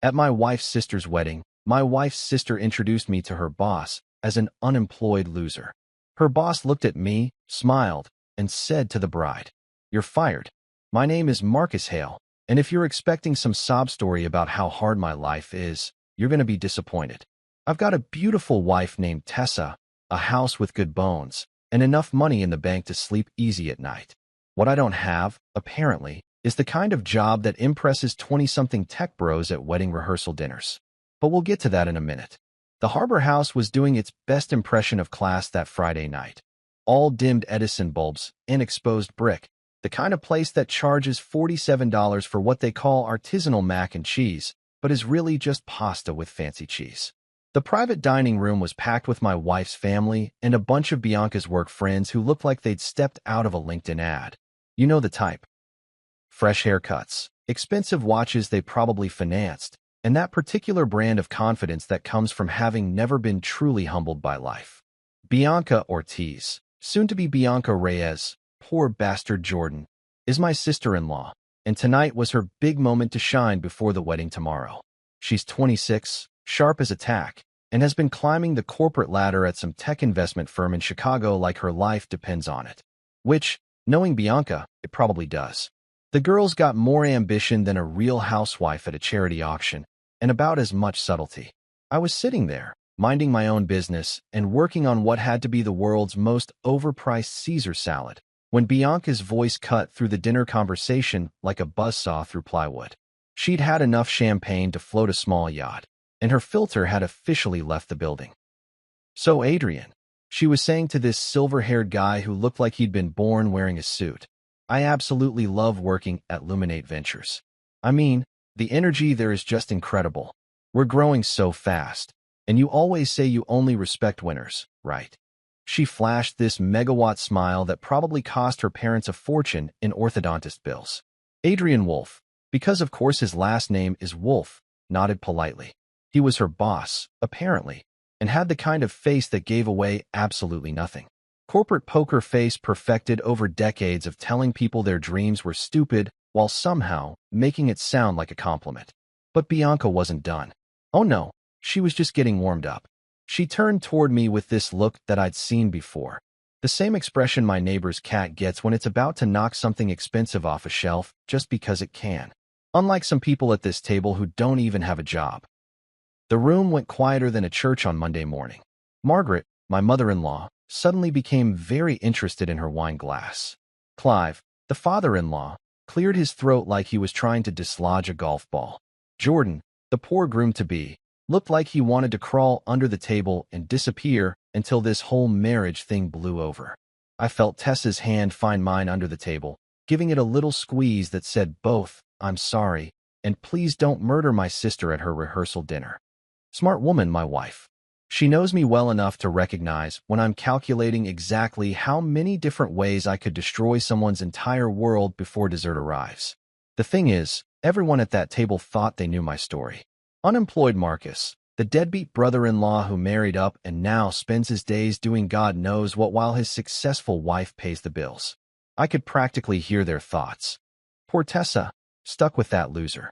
At my wife's sister's wedding, my wife's sister introduced me to her boss as an unemployed loser. Her boss looked at me, smiled, and said to the bride, "You're fired. My name is Marcus Hale, and if you're expecting some sob story about how hard my life is, you're going to be disappointed. I've got a beautiful wife named Tessa, a house with good bones, and enough money in the bank to sleep easy at night. What I don't have, apparently, is the kind of job that impresses 20-something tech bros at wedding rehearsal dinners. But we'll get to that in a minute." The Harbor House was doing its best impression of class that Friday night. All dimmed Edison bulbs and exposed brick, the kind of place that charges $47 for what they call artisanal mac and cheese, but is really just pasta with fancy cheese. The private dining room was packed with my wife's family and a bunch of Bianca's work friends who looked like they'd stepped out of a LinkedIn ad. You know the type. Fresh haircuts, expensive watches they probably financed, and that particular brand of confidence that comes from having never been truly humbled by life. Bianca Ortiz, soon to be Bianca Reyes, poor bastard Jordan, is my sister-in-law, and tonight was her big moment to shine before the wedding tomorrow. She's 26, sharp as a tack, and has been climbing the corporate ladder at some tech investment firm in Chicago like her life depends on it. Which, knowing Bianca, it probably does. The girl's got more ambition than a real housewife at a charity auction, and about as much subtlety. I was sitting there, minding my own business and working on what had to be the world's most overpriced Caesar salad, when Bianca's voice cut through the dinner conversation like a buzzsaw through plywood. She'd had enough champagne to float a small yacht, and her filter had officially left the building. "So, Adrian," she was saying to this silver-haired guy who looked like he'd been born wearing a suit, "I absolutely love working at Luminate Ventures. I mean, the energy there is just incredible. We're growing so fast, and you always say you only respect winners, right?" She flashed this megawatt smile that probably cost her parents a fortune in orthodontist bills. Adrian Wolf, because of course his last name is Wolf, nodded politely. He was her boss, apparently, and had the kind of face that gave away absolutely nothing. Corporate poker face perfected over decades of telling people their dreams were stupid while somehow making it sound like a compliment. But Bianca wasn't done. Oh no, she was just getting warmed up. She turned toward me with this look that I'd seen before. The same expression my neighbor's cat gets when it's about to knock something expensive off a shelf just because it can. Unlike some people at this table who don't even have a job. The room went quieter than a church on Monday morning. Margaret, my mother-in-law, suddenly became very interested in her wine glass. Clive, the father-in-law, cleared his throat like he was trying to dislodge a golf ball. Jordan, the poor groom-to-be, looked like he wanted to crawl under the table and disappear until this whole marriage thing blew over. I felt Tessa's hand find mine under the table, giving it a little squeeze that said both, "I'm sorry," and "Please don't murder my sister at her rehearsal dinner." Smart woman, my wife. She knows me well enough to recognize when I'm calculating exactly how many different ways I could destroy someone's entire world before dessert arrives. The thing is, everyone at that table thought they knew my story. Unemployed Marcus, the deadbeat brother-in-law who married up and now spends his days doing God knows what while his successful wife pays the bills. I could practically hear their thoughts. Poor Tessa, stuck with that loser.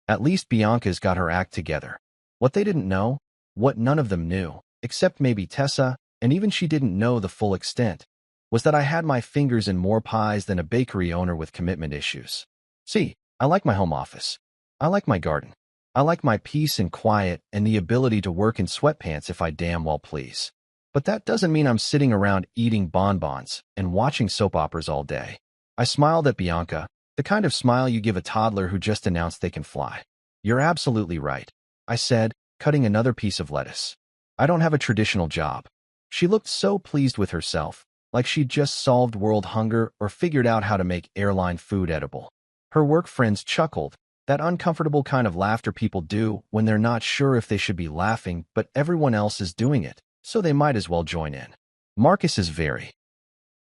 At least Bianca's got her act together. What they didn't know, what none of them knew, except maybe Tessa, and even she didn't know the full extent, was that I had my fingers in more pies than a bakery owner with commitment issues. See, I like my home office. I like my garden. I like my peace and quiet and the ability to work in sweatpants if I damn well please. But that doesn't mean I'm sitting around eating bonbons and watching soap operas all day. I smiled at Bianca, the kind of smile you give a toddler who just announced they can fly. "You're absolutely right," I said, cutting another piece of lettuce. "I don't have a traditional job." She looked so pleased with herself, like she'd just solved world hunger or figured out how to make airline food edible. Her work friends chuckled, that uncomfortable kind of laughter people do when they're not sure if they should be laughing, but everyone else is doing it, so they might as well join in. Marcus is very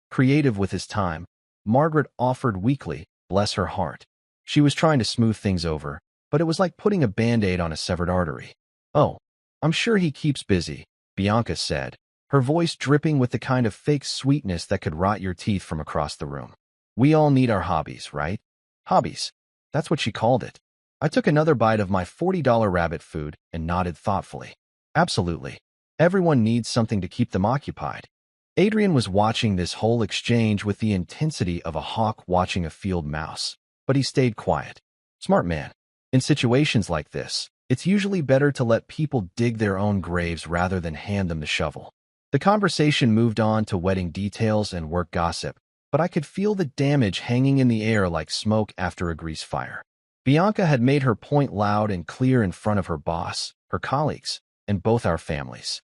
creative with his time, Margaret offered weakly, bless her heart. She was trying to smooth things over, but it was like putting a Band-Aid on a severed artery. "Oh, I'm sure he keeps busy," Bianca said, her voice dripping with the kind of fake sweetness that could rot your teeth from across the room. "We all need our hobbies, right?" Hobbies. That's what she called it. I took another bite of my $40 rabbit food and nodded thoughtfully. Absolutely. Everyone needs something to keep them occupied. Adrian was watching this whole exchange with the intensity of a hawk watching a field mouse, but he stayed quiet. Smart man. In situations like this, it's usually better to let people dig their own graves rather than hand them the shovel. The conversation moved on to wedding details and work gossip, but I could feel the damage hanging in the air like smoke after a grease fire. Bianca had made her point loud and clear in front of her boss, her colleagues, and both our families.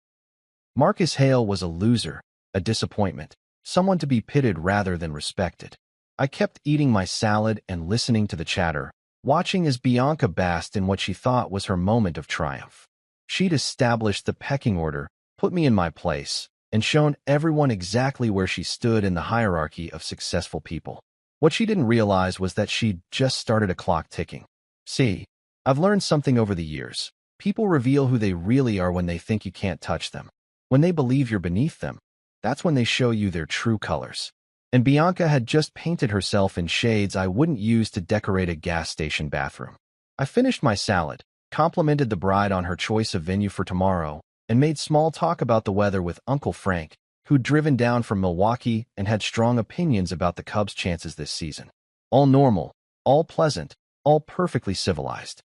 Marcus Hale was a loser, a disappointment, someone to be pitted rather than respected. I kept eating my salad and listening to the chatter, watching as Bianca basked in what she thought was her moment of triumph. She'd established the pecking order, put me in my place, and shown everyone exactly where she stood in the hierarchy of successful people. What she didn't realize was that she'd just started a clock ticking. See, I've learned something over the years. People reveal who they really are when they think you can't touch them. When they believe you're beneath them, that's when they show you their true colors. And Bianca had just painted herself in shades I wouldn't use to decorate a gas station bathroom. I finished my salad, complimented the bride on her choice of venue for tomorrow, and made small talk about the weather with Uncle Frank, who'd driven down from Milwaukee and had strong opinions about the Cubs' chances this season. All normal, all pleasant, all perfectly civilized.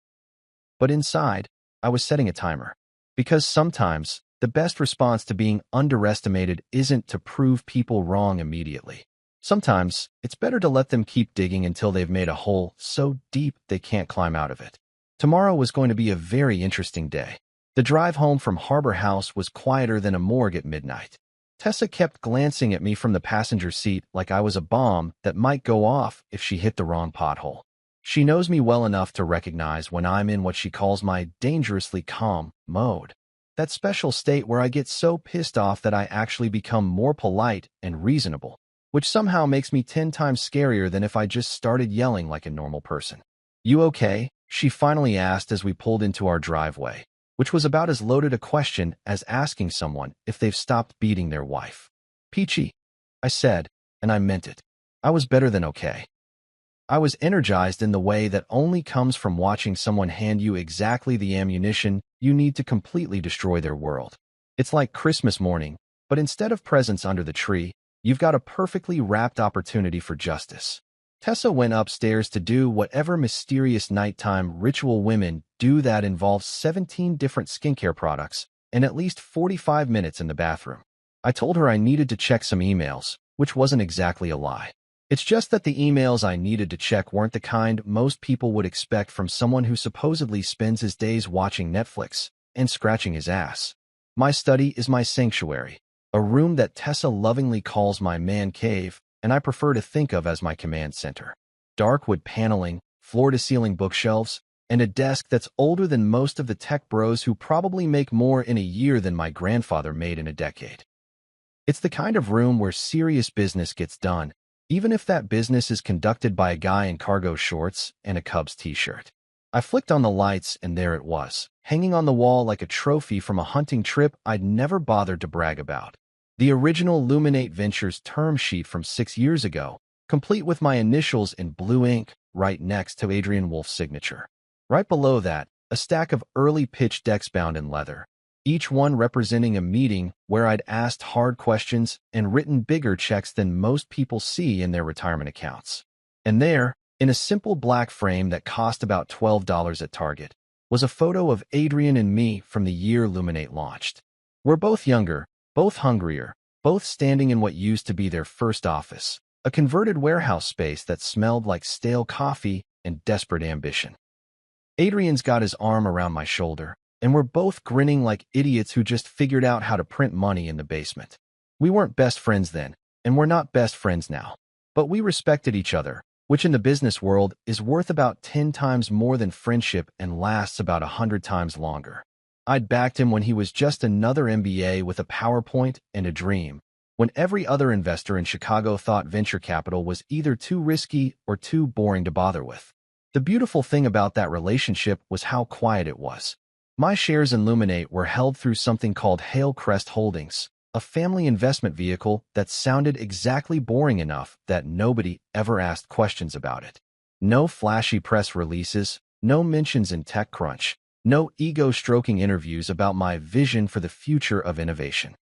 But inside, I was setting a timer. Because sometimes, the best response to being underestimated isn't to prove people wrong immediately. Sometimes, it's better to let them keep digging until they've made a hole so deep they can't climb out of it. Tomorrow was going to be a very interesting day. The drive home from Harbor House was quieter than a morgue at midnight. Tessa kept glancing at me from the passenger seat like I was a bomb that might go off if she hit the wrong pothole. She knows me well enough to recognize when I'm in what she calls my dangerously calm mode. That special state where I get so pissed off that I actually become more polite and reasonable, which somehow makes me 10 times scarier than if I just started yelling like a normal person. "You okay?" she finally asked as we pulled into our driveway, which was about as loaded a question as asking someone if they've stopped beating their wife. "Peachy," I said, and I meant it. I was better than okay. I was energized in the way that only comes from watching someone hand you exactly the ammunition you need to completely destroy their world. It's like Christmas morning, but instead of presents under the tree, you've got a perfectly wrapped opportunity for justice. Tessa went upstairs to do whatever mysterious nighttime ritual women do that involves 17 different skincare products and at least 45 minutes in the bathroom. I told her I needed to check some emails, which wasn't exactly a lie. It's just that the emails I needed to check weren't the kind most people would expect from someone who supposedly spends his days watching Netflix and scratching his ass. My study is my sanctuary, a room that Tessa lovingly calls my man cave, and I prefer to think of as my command center. Dark wood paneling, floor-to-ceiling bookshelves, and a desk that's older than most of the tech bros who probably make more in a year than my grandfather made in a decade. It's the kind of room where serious business gets done, even if that business is conducted by a guy in cargo shorts and a Cubs t-shirt. I flicked on the lights and there it was, hanging on the wall like a trophy from a hunting trip I'd never bothered to brag about. The original Luminate Ventures term sheet from 6 years ago, complete with my initials in blue ink right next to Adrian Wolf's signature. Right below that, a stack of early pitch decks bound in leather, each one representing a meeting where I'd asked hard questions and written bigger checks than most people see in their retirement accounts. And there, in a simple black frame that cost about $12 at Target, was a photo of Adrian and me from the year Luminate launched. We're both younger, both hungrier, both standing in what used to be their first office, a converted warehouse space that smelled like stale coffee and desperate ambition. Adrian's got his arm around my shoulder, and we're both grinning like idiots who just figured out how to print money in the basement. We weren't best friends then, and we're not best friends now. But we respected each other, which in the business world is worth about 10 times more than friendship and lasts about 100 times longer. I'd backed him when he was just another MBA with a PowerPoint and a dream, when every other investor in Chicago thought venture capital was either too risky or too boring to bother with. The beautiful thing about that relationship was how quiet it was. My shares in Luminate were held through something called Hale Crest Holdings, a family investment vehicle that sounded exactly boring enough that nobody ever asked questions about it. No flashy press releases, No mentions in TechCrunch. No ego-stroking interviews about my vision for the future of innovation.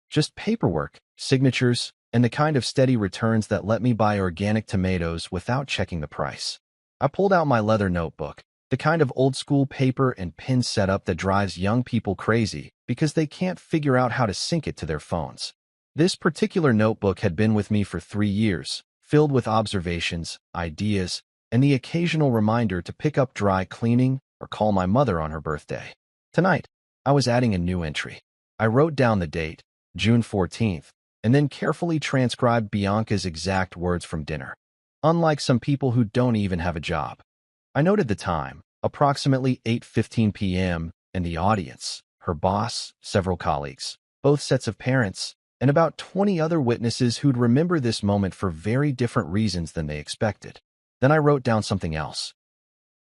Just paperwork, signatures, and the kind of steady returns that let me buy organic tomatoes without checking the price. I pulled out my leather notebook, the kind of old-school paper and pen setup that drives young people crazy because they can't figure out how to sync it to their phones. This particular notebook had been with me for 3 years, filled with observations, ideas, and the occasional reminder to pick up dry cleaning or call my mother on her birthday. Tonight, I was adding a new entry. I wrote down the date, June 14th, and then carefully transcribed Bianca's exact words from dinner. Unlike some people who don't even have a job. I noted the time, approximately 8:15 p.m., and the audience, her boss, several colleagues, both sets of parents, and about 20 other witnesses who'd remember this moment for very different reasons than they expected. Then I wrote down something else.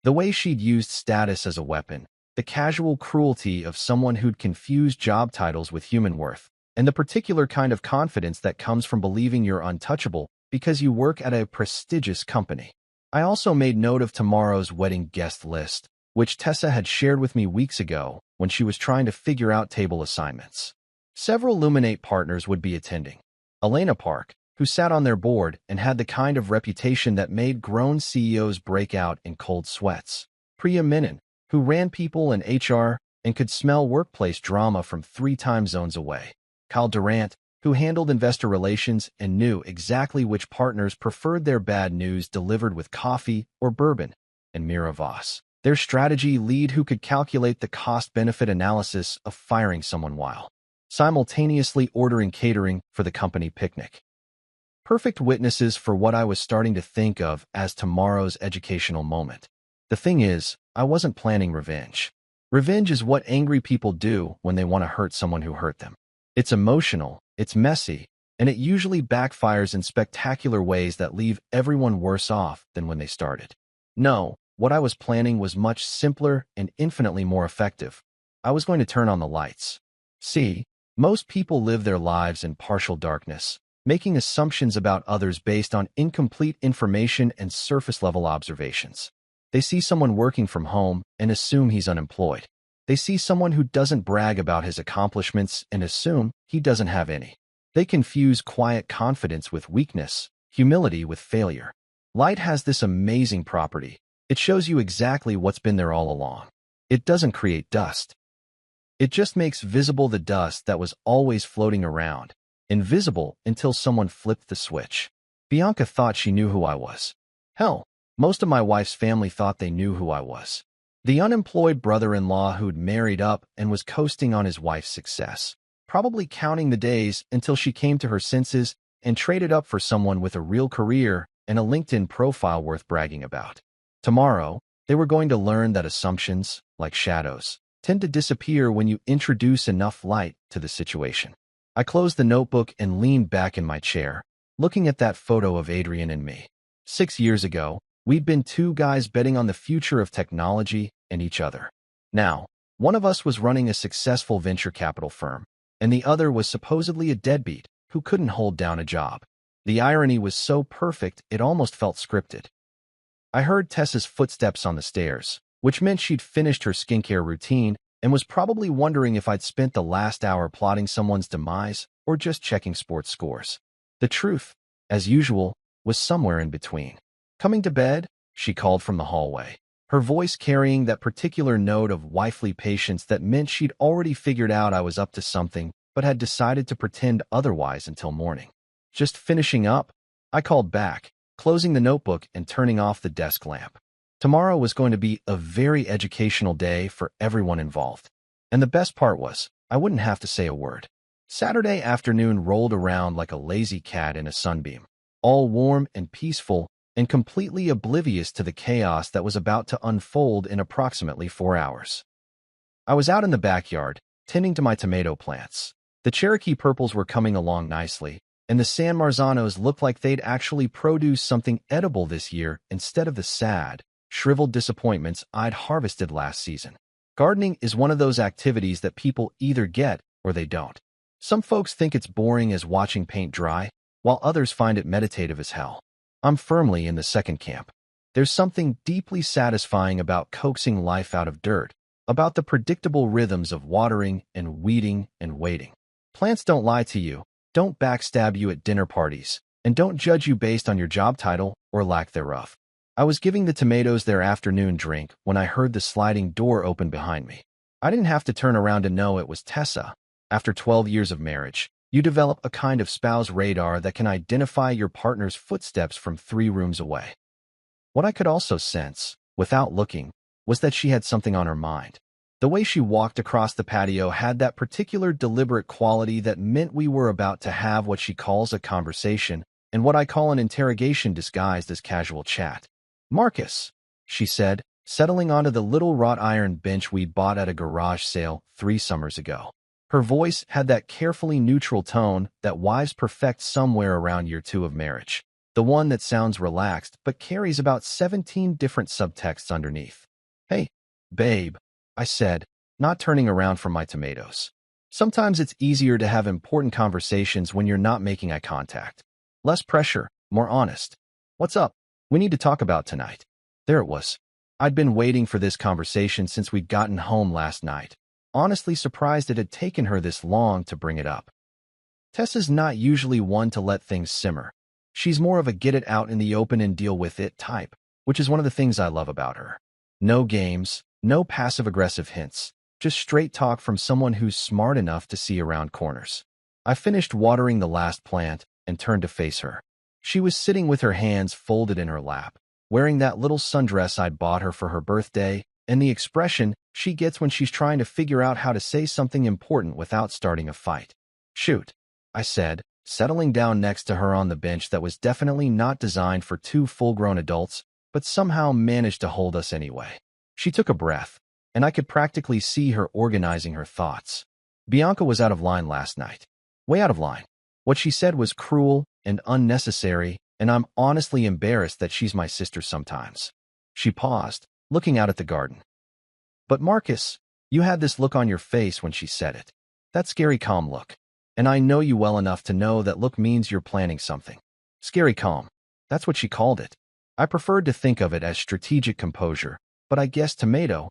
The way she'd used status as a weapon, the casual cruelty of someone who'd confused job titles with human worth, and the particular kind of confidence that comes from believing you're untouchable because you work at a prestigious company. I also made note of tomorrow's wedding guest list, which Tessa had shared with me weeks ago when she was trying to figure out table assignments. Several Luminate partners would be attending. Elena Park, who sat on their board and had the kind of reputation that made grown CEOs break out in cold sweats. Priya Menon, who ran people and HR and could smell workplace drama from 3 time zones away. Kyle Durant, who handled investor relations and knew exactly which partners preferred their bad news delivered with coffee or bourbon. And Mira Voss, their strategy lead who could calculate the cost-benefit analysis of firing someone while simultaneously ordering catering for the company picnic. Perfect witnesses for what I was starting to think of as tomorrow's educational moment. The thing is, I wasn't planning revenge. Revenge is what angry people do when they want to hurt someone who hurt them. It's emotional, it's messy, and it usually backfires in spectacular ways that leave everyone worse off than when they started. No, what I was planning was much simpler and infinitely more effective. I was going to turn on the lights. See, most people live their lives in partial darkness, making assumptions about others based on incomplete information and surface-level observations. They see someone working from home and assume he's unemployed. They see someone who doesn't brag about his accomplishments and assume he doesn't have any. They confuse quiet confidence with weakness, humility with failure. Light has this amazing property. It shows you exactly what's been there all along. It doesn't create dust. It just makes visible the dust that was always floating around, invisible until someone flipped the switch. Bianca thought she knew who I was. Hell, most of my wife's family thought they knew who I was. The unemployed brother-in-law who'd married up and was coasting on his wife's success, probably counting the days until she came to her senses and traded up for someone with a real career and a LinkedIn profile worth bragging about. Tomorrow, they were going to learn that assumptions, like shadows, tend to disappear when you introduce enough light to the situation. I closed the notebook and leaned back in my chair, looking at that photo of Adrian and me. 6 years ago, we'd been 2 guys betting on the future of technology and each other. Now, one of us was running a successful venture capital firm, and the other was supposedly a deadbeat who couldn't hold down a job. The irony was so perfect it almost felt scripted. I heard Tessa's footsteps on the stairs, which meant she'd finished her skincare routine and was probably wondering if I'd spent the last hour plotting someone's demise or just checking sports scores. The truth, as usual, was somewhere in between. "Coming to bed?" she called from the hallway, her voice carrying that particular note of wifely patience that meant she'd already figured out I was up to something but had decided to pretend otherwise until morning. "Just finishing up," I called back, closing the notebook and turning off the desk lamp. Tomorrow was going to be a very educational day for everyone involved. And the best part was, I wouldn't have to say a word. Saturday afternoon rolled around like a lazy cat in a sunbeam, all warm and peaceful and completely oblivious to the chaos that was about to unfold in approximately 4 hours. I was out in the backyard, tending to my tomato plants. The Cherokee purples were coming along nicely, and the San Marzanos looked like they'd actually produced something edible this year instead of the sad, shriveled disappointments I'd harvested last season. Gardening is one of those activities that people either get or they don't. Some folks think it's boring as watching paint dry, while others find it meditative as hell. I'm firmly in the second camp. There's something deeply satisfying about coaxing life out of dirt, about the predictable rhythms of watering and weeding and waiting. Plants don't lie to you, don't backstab you at dinner parties, and don't judge you based on your job title or lack thereof. I was giving the tomatoes their afternoon drink when I heard the sliding door open behind me. I didn't have to turn around to know it was Tessa. After 12 years of marriage, you develop a kind of spouse radar that can identify your partner's footsteps from 3 rooms away. What I could also sense, without looking, was that she had something on her mind. The way she walked across the patio had that particular deliberate quality that meant we were about to have what she calls a conversation and what I call an interrogation disguised as casual chat. "Marcus," she said, settling onto the little wrought iron bench we bought at a garage sale 3 summers ago. Her voice had that carefully neutral tone that wives perfect somewhere around year 2 of marriage. The one that sounds relaxed but carries about 17 different subtexts underneath. "Hey, babe," I said, not turning around from my tomatoes. Sometimes it's easier to have important conversations when you're not making eye contact. Less pressure, more honest. "What's up? We need to talk about tonight." There it was. I'd been waiting for this conversation since we'd gotten home last night. Honestly surprised it had taken her this long to bring it up. Tessa's not usually one to let things simmer. She's more of a get it out in the open and deal with it type, which is one of the things I love about her. No games, no passive-aggressive hints, just straight talk from someone who's smart enough to see around corners. I finished watering the last plant and turned to face her. She was sitting with her hands folded in her lap, wearing that little sundress I'd bought her for her birthday, and the expression she gets when she's trying to figure out how to say something important without starting a fight. "Shoot," I said, settling down next to her on the bench that was definitely not designed for 2 full-grown adults, but somehow managed to hold us anyway. She took a breath, and I could practically see her organizing her thoughts. Bianca was out of line last night. Way out of line. What she said was cruel and unnecessary, and I'm honestly embarrassed that she's my sister sometimes. She paused, looking out at the garden. "But Marcus, you had this look on your face when she said it. That scary calm look. And I know you well enough to know that look means you're planning something." Scary calm. That's what she called it. I preferred to think of it as strategic composure, but I guess tomato.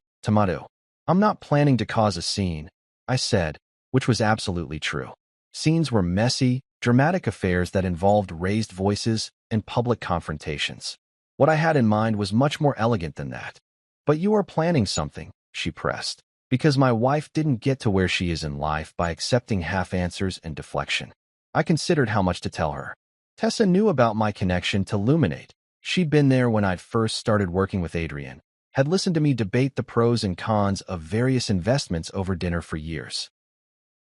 "I'm not planning to cause a scene," I said, which was absolutely true. Scenes were messy, dramatic affairs that involved raised voices and public confrontations. What I had in mind was much more elegant than that. "But you are planning something," she pressed, "because my wife didn't get to where she is in life by accepting half answers and deflection." I considered how much to tell her. Tessa knew about my connection to Luminate. She'd been there when I'd first started working with Adrian, had listened to me debate the pros and cons of various investments over dinner for years.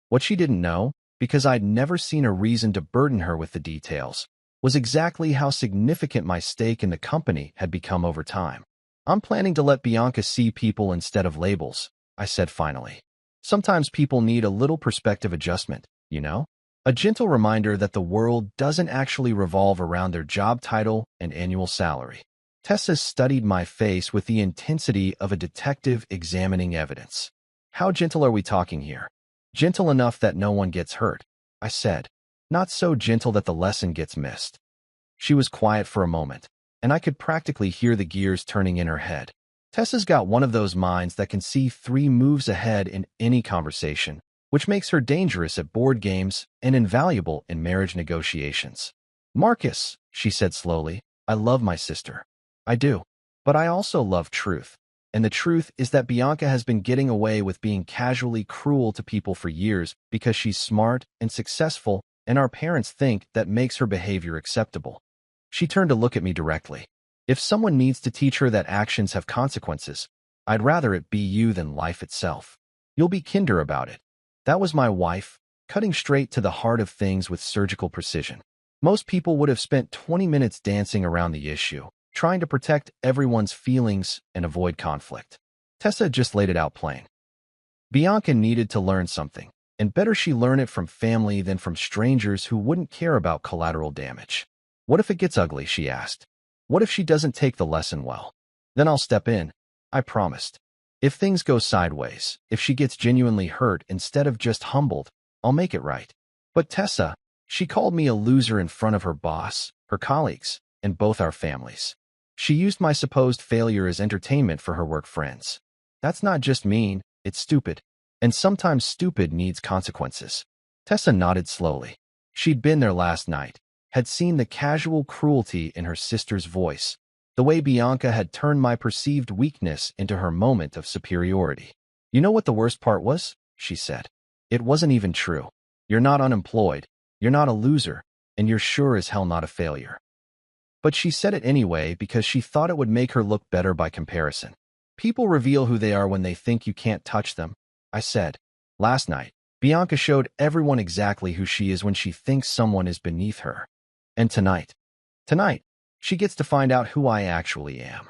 What she didn't know, because I'd never seen a reason to burden her with the details, was exactly how significant my stake in the company had become over time. "I'm planning to let Bianca see people instead of labels," I said finally. "Sometimes people need a little perspective adjustment, you know? A gentle reminder that the world doesn't actually revolve around their job title and annual salary." Tessa studied my face with the intensity of a detective examining evidence. "How gentle are we talking here?" "Gentle enough that no one gets hurt," I said. "Not so gentle that the lesson gets missed." She was quiet for a moment, and I could practically hear the gears turning in her head. Tessa's got one of those minds that can see 3 moves ahead in any conversation, which makes her dangerous at board games and invaluable in marriage negotiations. "Marcus," she said slowly, "I love my sister. I do. But I also love truth. And the truth is that Bianca has been getting away with being casually cruel to people for years because she's smart and successful, and our parents think that makes her behavior acceptable." She turned to look at me directly. "If someone needs to teach her that actions have consequences, I'd rather it be you than life itself. You'll be kinder about it." That was my wife, cutting straight to the heart of things with surgical precision. Most people would have spent 20 minutes dancing around the issue, trying to protect everyone's feelings and avoid conflict. Tessa just laid it out plain. Bianca needed to learn something, and better she learn it from family than from strangers who wouldn't care about collateral damage. "What if it gets ugly?" she asked. "What if she doesn't take the lesson well? Then I'll step in," I promised. "If things go sideways, if she gets genuinely hurt instead of just humbled, I'll make it right." But Tessa, she called me a loser in front of her boss, her colleagues, and both our families. She used my supposed failure as entertainment for her work friends. That's not just mean, it's stupid. And sometimes stupid needs consequences. Tessa nodded slowly. She'd been there last night, had seen the casual cruelty in her sister's voice, the way Bianca had turned my perceived weakness into her moment of superiority. You know what the worst part was? She said. It wasn't even true. You're not unemployed, you're not a loser, and you're sure as hell not a failure. But she said it anyway because she thought it would make her look better by comparison. People reveal who they are when they think you can't touch them, I said. Last night, Bianca showed everyone exactly who she is when she thinks someone is beneath her. And tonight, she gets to find out who I actually am.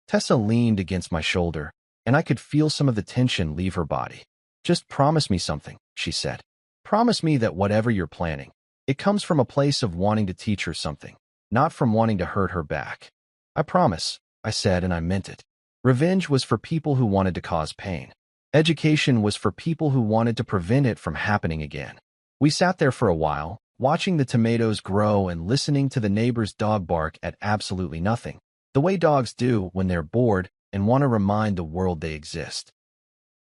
Tessa leaned against my shoulder, and I could feel some of the tension leave her body. Just promise me something, she said. Promise me that whatever you're planning, it comes from a place of wanting to teach her something, not from wanting to hurt her back. I promise, I said, and I meant it. Revenge was for people who wanted to cause pain. Education was for people who wanted to prevent it from happening again. We sat there for a while, watching the tomatoes grow and listening to the neighbor's dog bark at absolutely nothing, the way dogs do when they're bored and want to remind the world they exist.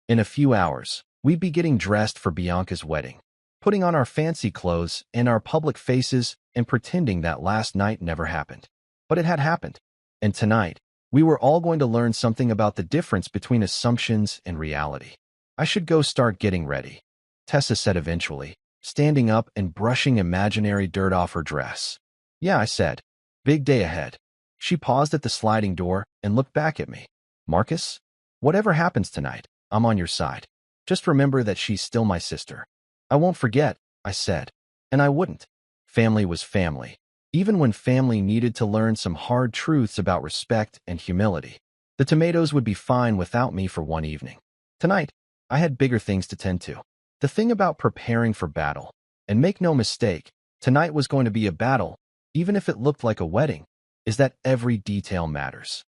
In a few hours, we'd be getting dressed for Bianca's wedding, putting on our fancy clothes and our public faces and pretending that last night never happened. But it had happened. And tonight, we were all going to learn something about the difference between assumptions and reality. I should go start getting ready, Tessa said eventually, standing up and brushing imaginary dirt off her dress. Yeah, I said. Big day ahead. She paused at the sliding door and looked back at me. Marcus, whatever happens tonight, I'm on your side. Just remember that she's still my sister. I won't forget, I said. And I wouldn't. Family was family, even when family needed to learn some hard truths about respect and humility. The tomatoes would be fine without me for one evening. Tonight, I had bigger things to tend to. The thing about preparing for battle, and make no mistake, tonight was going to be a battle, even if it looked like a wedding, is that every detail matters.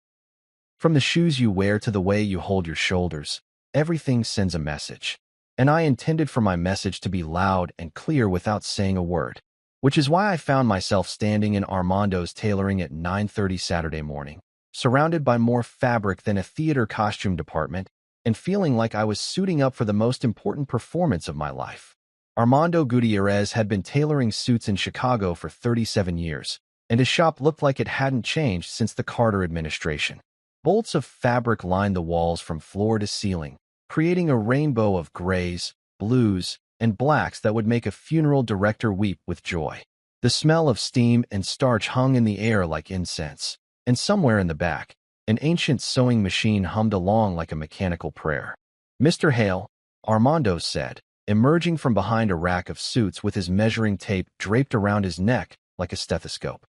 From the shoes you wear to the way you hold your shoulders, everything sends a message. And I intended for my message to be loud and clear without saying a word, which is why I found myself standing in Armando's tailoring at 9:30 Saturday morning, surrounded by more fabric than a theater costume department, and feeling like I was suiting up for the most important performance of my life. Armando Gutierrez had been tailoring suits in Chicago for 37 years, and his shop looked like it hadn't changed since the Carter administration. Bolts of fabric lined the walls from floor to ceiling, creating a rainbow of grays, blues, and blacks that would make a funeral director weep with joy. The smell of steam and starch hung in the air like incense, and somewhere in the back, an ancient sewing machine hummed along like a mechanical prayer. Mr. Hale, Armando said, emerging from behind a rack of suits with his measuring tape draped around his neck like a stethoscope.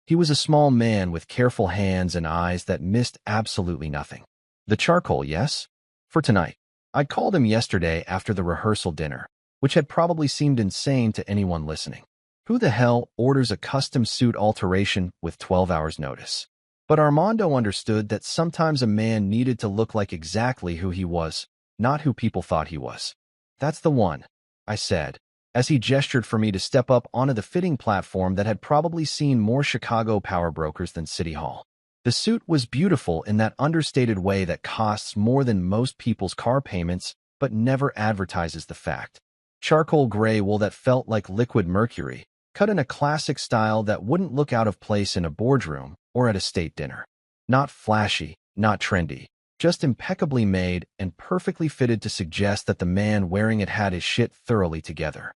He was a small man with careful hands and eyes that missed absolutely nothing. The charcoal, yes? For tonight. I called him yesterday after the rehearsal dinner, which had probably seemed insane to anyone listening. Who the hell orders a custom suit alteration with 12 hours notice? But Armando understood that sometimes a man needed to look like exactly who he was, not who people thought he was. That's the one, I said, as he gestured for me to step up onto the fitting platform that had probably seen more Chicago power brokers than City Hall. The suit was beautiful in that understated way that costs more than most people's car payments, but never advertises the fact. Charcoal gray wool that felt like liquid mercury, cut in a classic style that wouldn't look out of place in a boardroom or at a state dinner. Not flashy, not trendy, just impeccably made and perfectly fitted to suggest that the man wearing it had his shit thoroughly together.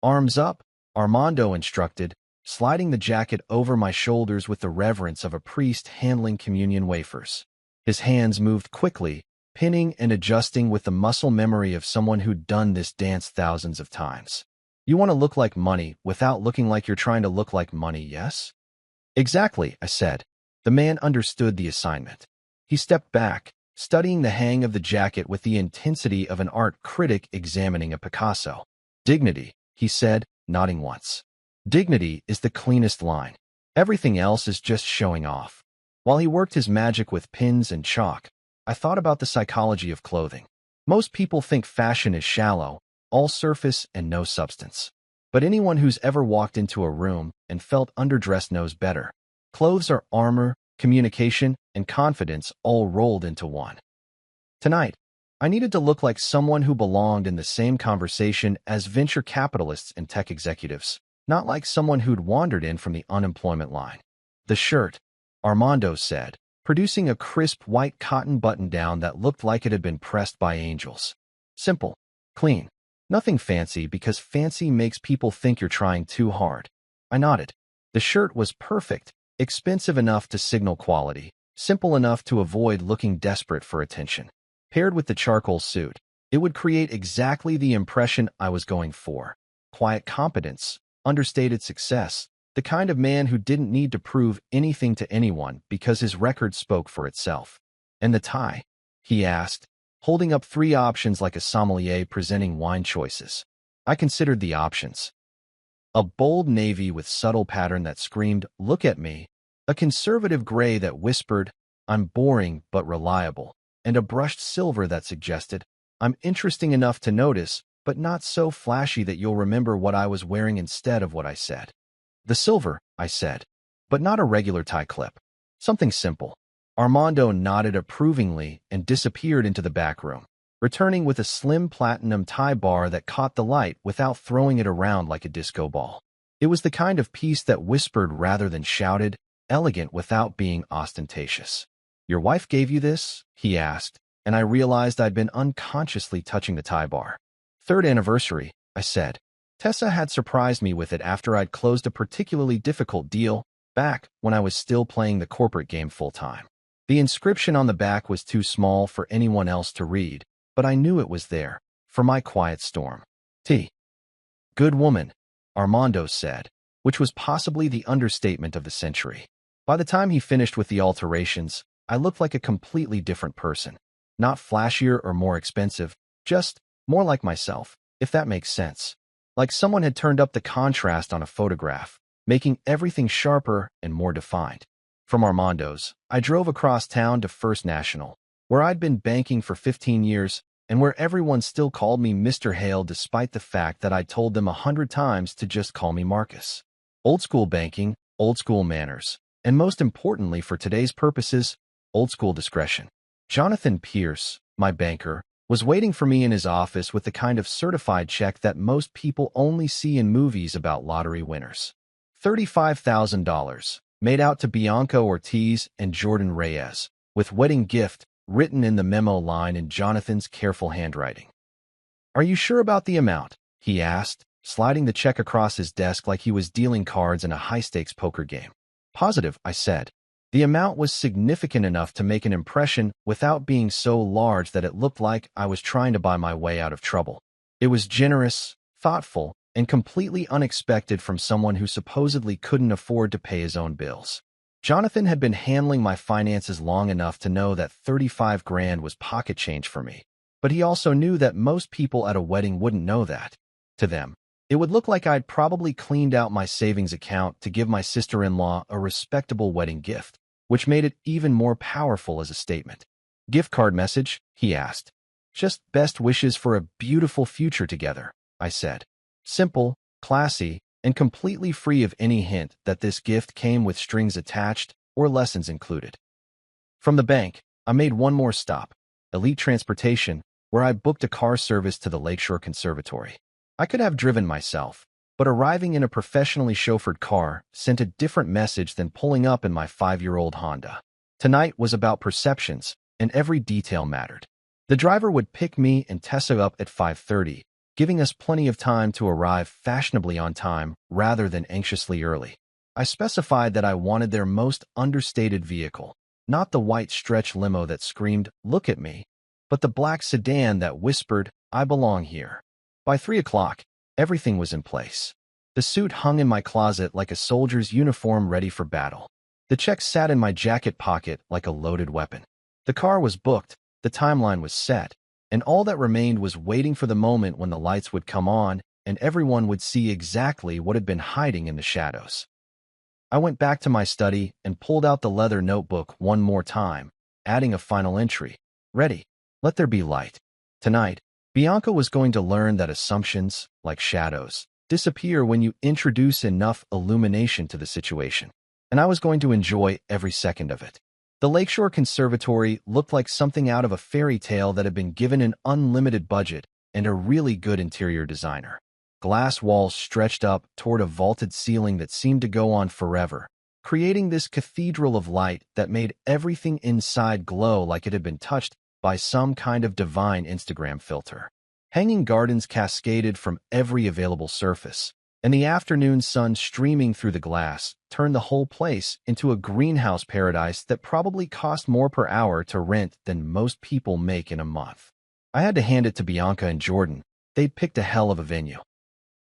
Arms up, Armando instructed, sliding the jacket over my shoulders with the reverence of a priest handling communion wafers. His hands moved quickly, pinning and adjusting with the muscle memory of someone who'd done this dance thousands of times. You want to look like money without looking like you're trying to look like money, yes? Exactly, I said. The man understood the assignment. He stepped back, studying the hang of the jacket with the intensity of an art critic examining a Picasso. Dignity, he said, nodding once. Dignity is the cleanest line. Everything else is just showing off. While he worked his magic with pins and chalk, I thought about the psychology of clothing. Most people think fashion is shallow, all surface and no substance. But anyone who's ever walked into a room and felt underdressed knows better. Clothes are armor, communication, and confidence all rolled into one. Tonight, I needed to look like someone who belonged in the same conversation as venture capitalists and tech executives, not like someone who'd wandered in from the unemployment line. The shirt, Armando said, producing a crisp white cotton button-down that looked like it had been pressed by angels. Simple, clean, nothing fancy because fancy makes people think you're trying too hard. I nodded. The shirt was perfect, expensive enough to signal quality, simple enough to avoid looking desperate for attention. Paired with the charcoal suit, it would create exactly the impression I was going for. Quiet competence, understated success, the kind of man who didn't need to prove anything to anyone because his record spoke for itself. And the tie? He asked, holding up 3 options like a sommelier presenting wine choices. I considered the options. A bold navy with subtle pattern that screamed, "Look at me," a conservative gray that whispered, "I'm boring but reliable," and a brushed silver that suggested, "I'm interesting enough to notice, but not so flashy that you'll remember what I was wearing instead of what I said." "The silver," I said, "but not a regular tie clip. Something simple." Armando nodded approvingly and disappeared into the back room, returning with a slim platinum tie bar that caught the light without throwing it around like a disco ball. It was the kind of piece that whispered rather than shouted, elegant without being ostentatious. "Your wife gave you this?" he asked, and I realized I'd been unconsciously touching the tie bar. "3rd anniversary," I said. Tessa had surprised me with it after I'd closed a particularly difficult deal back when I was still playing the corporate game full-time. The inscription on the back was too small for anyone else to read, but I knew it was there, for my quiet storm. "T. Good woman," Armando said, which was possibly the understatement of the century. By the time he finished with the alterations, I looked like a completely different person. Not flashier or more expensive, just more like myself, if that makes sense. Like someone had turned up the contrast on a photograph, making everything sharper and more defined. From Armando's, I drove across town to First National, where I'd been banking for 15 years and where everyone still called me Mr. Hale despite the fact that I told them 100 times to just call me Marcus. Old school banking, old school manners, and most importantly for today's purposes, old school discretion. Jonathan Pierce, my banker, was waiting for me in his office with the kind of certified check that most people only see in movies about lottery winners. $35,000, made out to Bianca Ortiz and Jordan Reyes, with wedding gift written in the memo line in Jonathan's careful handwriting. "Are you sure about the amount?" he asked, sliding the check across his desk like he was dealing cards in a high-stakes poker game. "Positive," I said. The amount was significant enough to make an impression without being so large that it looked like I was trying to buy my way out of trouble. It was generous, thoughtful, and completely unexpected from someone who supposedly couldn't afford to pay his own bills. Jonathan had been handling my finances long enough to know that 35 grand was pocket change for me, but he also knew that most people at a wedding wouldn't know that. To them, it would look like I'd probably cleaned out my savings account to give my sister-in-law a respectable wedding gift, which made it even more powerful as a statement. "Gift card message?" he asked. "Just best wishes for a beautiful future together," I said. Simple, classy, and completely free of any hint that this gift came with strings attached or lessons included. From the bank, I made one more stop, Elite Transportation, where I booked a car service to the Lakeshore Conservatory. I could have driven myself, but arriving in a professionally chauffeured car sent a different message than pulling up in my 5-year-old Honda. Tonight was about perceptions, and every detail mattered. The driver would pick me and Tessa up at 5:30, giving us plenty of time to arrive fashionably on time rather than anxiously early. I specified that I wanted their most understated vehicle, not the white stretch limo that screamed, "Look at me," but the black sedan that whispered, "I belong here." By 3 o'clock, everything was in place. The suit hung in my closet like a soldier's uniform ready for battle. The check sat in my jacket pocket like a loaded weapon. The car was booked, the timeline was set, and all that remained was waiting for the moment when the lights would come on and everyone would see exactly what had been hiding in the shadows. I went back to my study and pulled out the leather notebook one more time, adding a final entry. "Ready. Let there be light." Tonight, Bianca was going to learn that assumptions, like shadows, disappear when you introduce enough illumination to the situation. and I was going to enjoy every second of it. The Lakeshore Conservatory looked like something out of a fairy tale that had been given an unlimited budget and a really good interior designer. Glass walls stretched up toward a vaulted ceiling that seemed to go on forever, creating this cathedral of light that made everything inside glow like it had been touched by some kind of divine Instagram filter. Hanging gardens cascaded from every available surface, and the afternoon sun streaming through the glass turned the whole place into a greenhouse paradise that probably cost more per hour to rent than most people make in a month. I had to hand it to Bianca and Jordan. They'd picked a hell of a venue.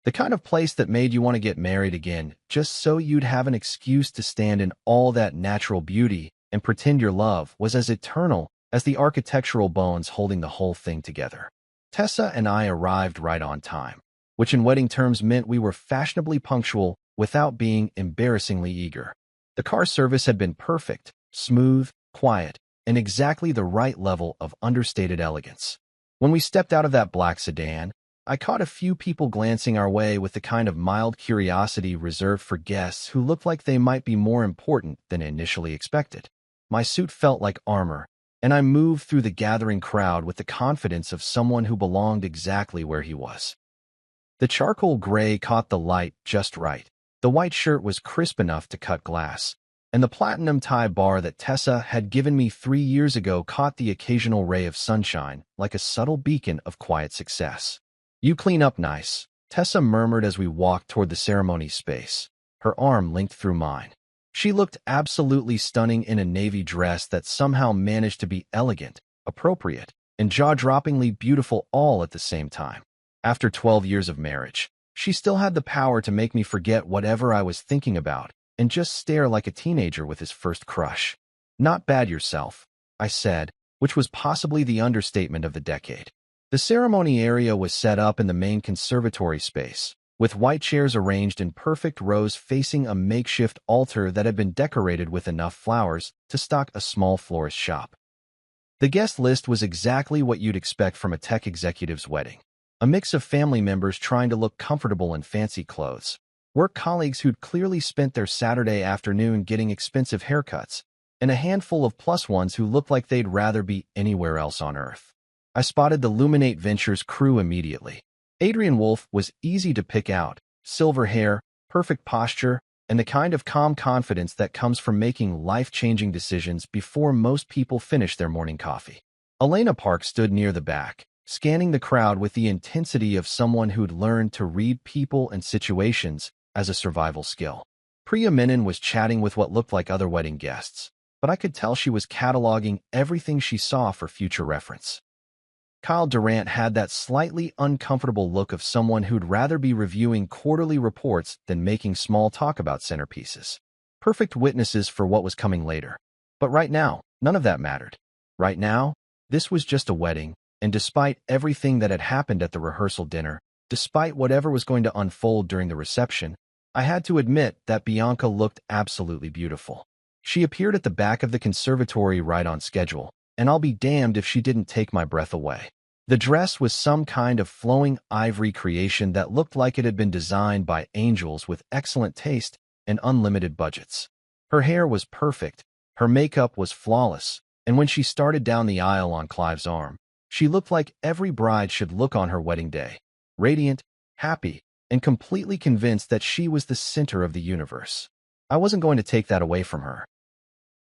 The kind of place that made you want to get married again, just so you'd have an excuse to stand in all that natural beauty and pretend your love was as eternal as the architectural bones holding the whole thing together. Tessa and I arrived right on time, which in wedding terms meant we were fashionably punctual without being embarrassingly eager. The car service had been perfect, smooth, quiet, and exactly the right level of understated elegance. When we stepped out of that black sedan, I caught a few people glancing our way with the kind of mild curiosity reserved for guests who looked like they might be more important than initially expected. My suit felt like armor, and I moved through the gathering crowd with the confidence of someone who belonged exactly where he was. The charcoal gray caught the light just right. The white shirt was crisp enough to cut glass, and the platinum tie bar that Tessa had given me 3 years ago caught the occasional ray of sunshine like a subtle beacon of quiet success. "You clean up nice," Tessa murmured as we walked toward the ceremony space, her arm linked through mine. She looked absolutely stunning in a navy dress that somehow managed to be elegant, appropriate, and jaw-droppingly beautiful all at the same time. After 12 years of marriage, she still had the power to make me forget whatever I was thinking about and just stare like a teenager with his first crush. "Not bad yourself," I said, which was possibly the understatement of the decade. The ceremony area was set up in the main conservatory space, with white chairs arranged in perfect rows facing a makeshift altar that had been decorated with enough flowers to stock a small florist shop. The guest list was exactly what you'd expect from a tech executive's wedding. A mix of family members trying to look comfortable in fancy clothes, work colleagues who'd clearly spent their Saturday afternoon getting expensive haircuts, and a handful of plus ones who looked like they'd rather be anywhere else on Earth. I spotted the Luminate Ventures crew immediately. Adrian Wolf was easy to pick out, silver hair, perfect posture, and the kind of calm confidence that comes from making life-changing decisions before most people finish their morning coffee. Elena Park stood near the back, scanning the crowd with the intensity of someone who'd learned to read people and situations as a survival skill. Priya Menon was chatting with what looked like other wedding guests, but I could tell she was cataloging everything she saw for future reference. Kyle Durant had that slightly uncomfortable look of someone who'd rather be reviewing quarterly reports than making small talk about centerpieces. Perfect witnesses for what was coming later. But right now, none of that mattered. Right now, this was just a wedding, and despite everything that had happened at the rehearsal dinner, despite whatever was going to unfold during the reception, I had to admit that Bianca looked absolutely beautiful. She appeared at the back of the conservatory right on schedule, and I'll be damned if she didn't take my breath away. The dress was some kind of flowing ivory creation that looked like it had been designed by angels with excellent taste and unlimited budgets. Her hair was perfect, her makeup was flawless, and when she started down the aisle on Clive's arm, she looked like every bride should look on her wedding day, radiant, happy, and completely convinced that she was the center of the universe. I wasn't going to take that away from her.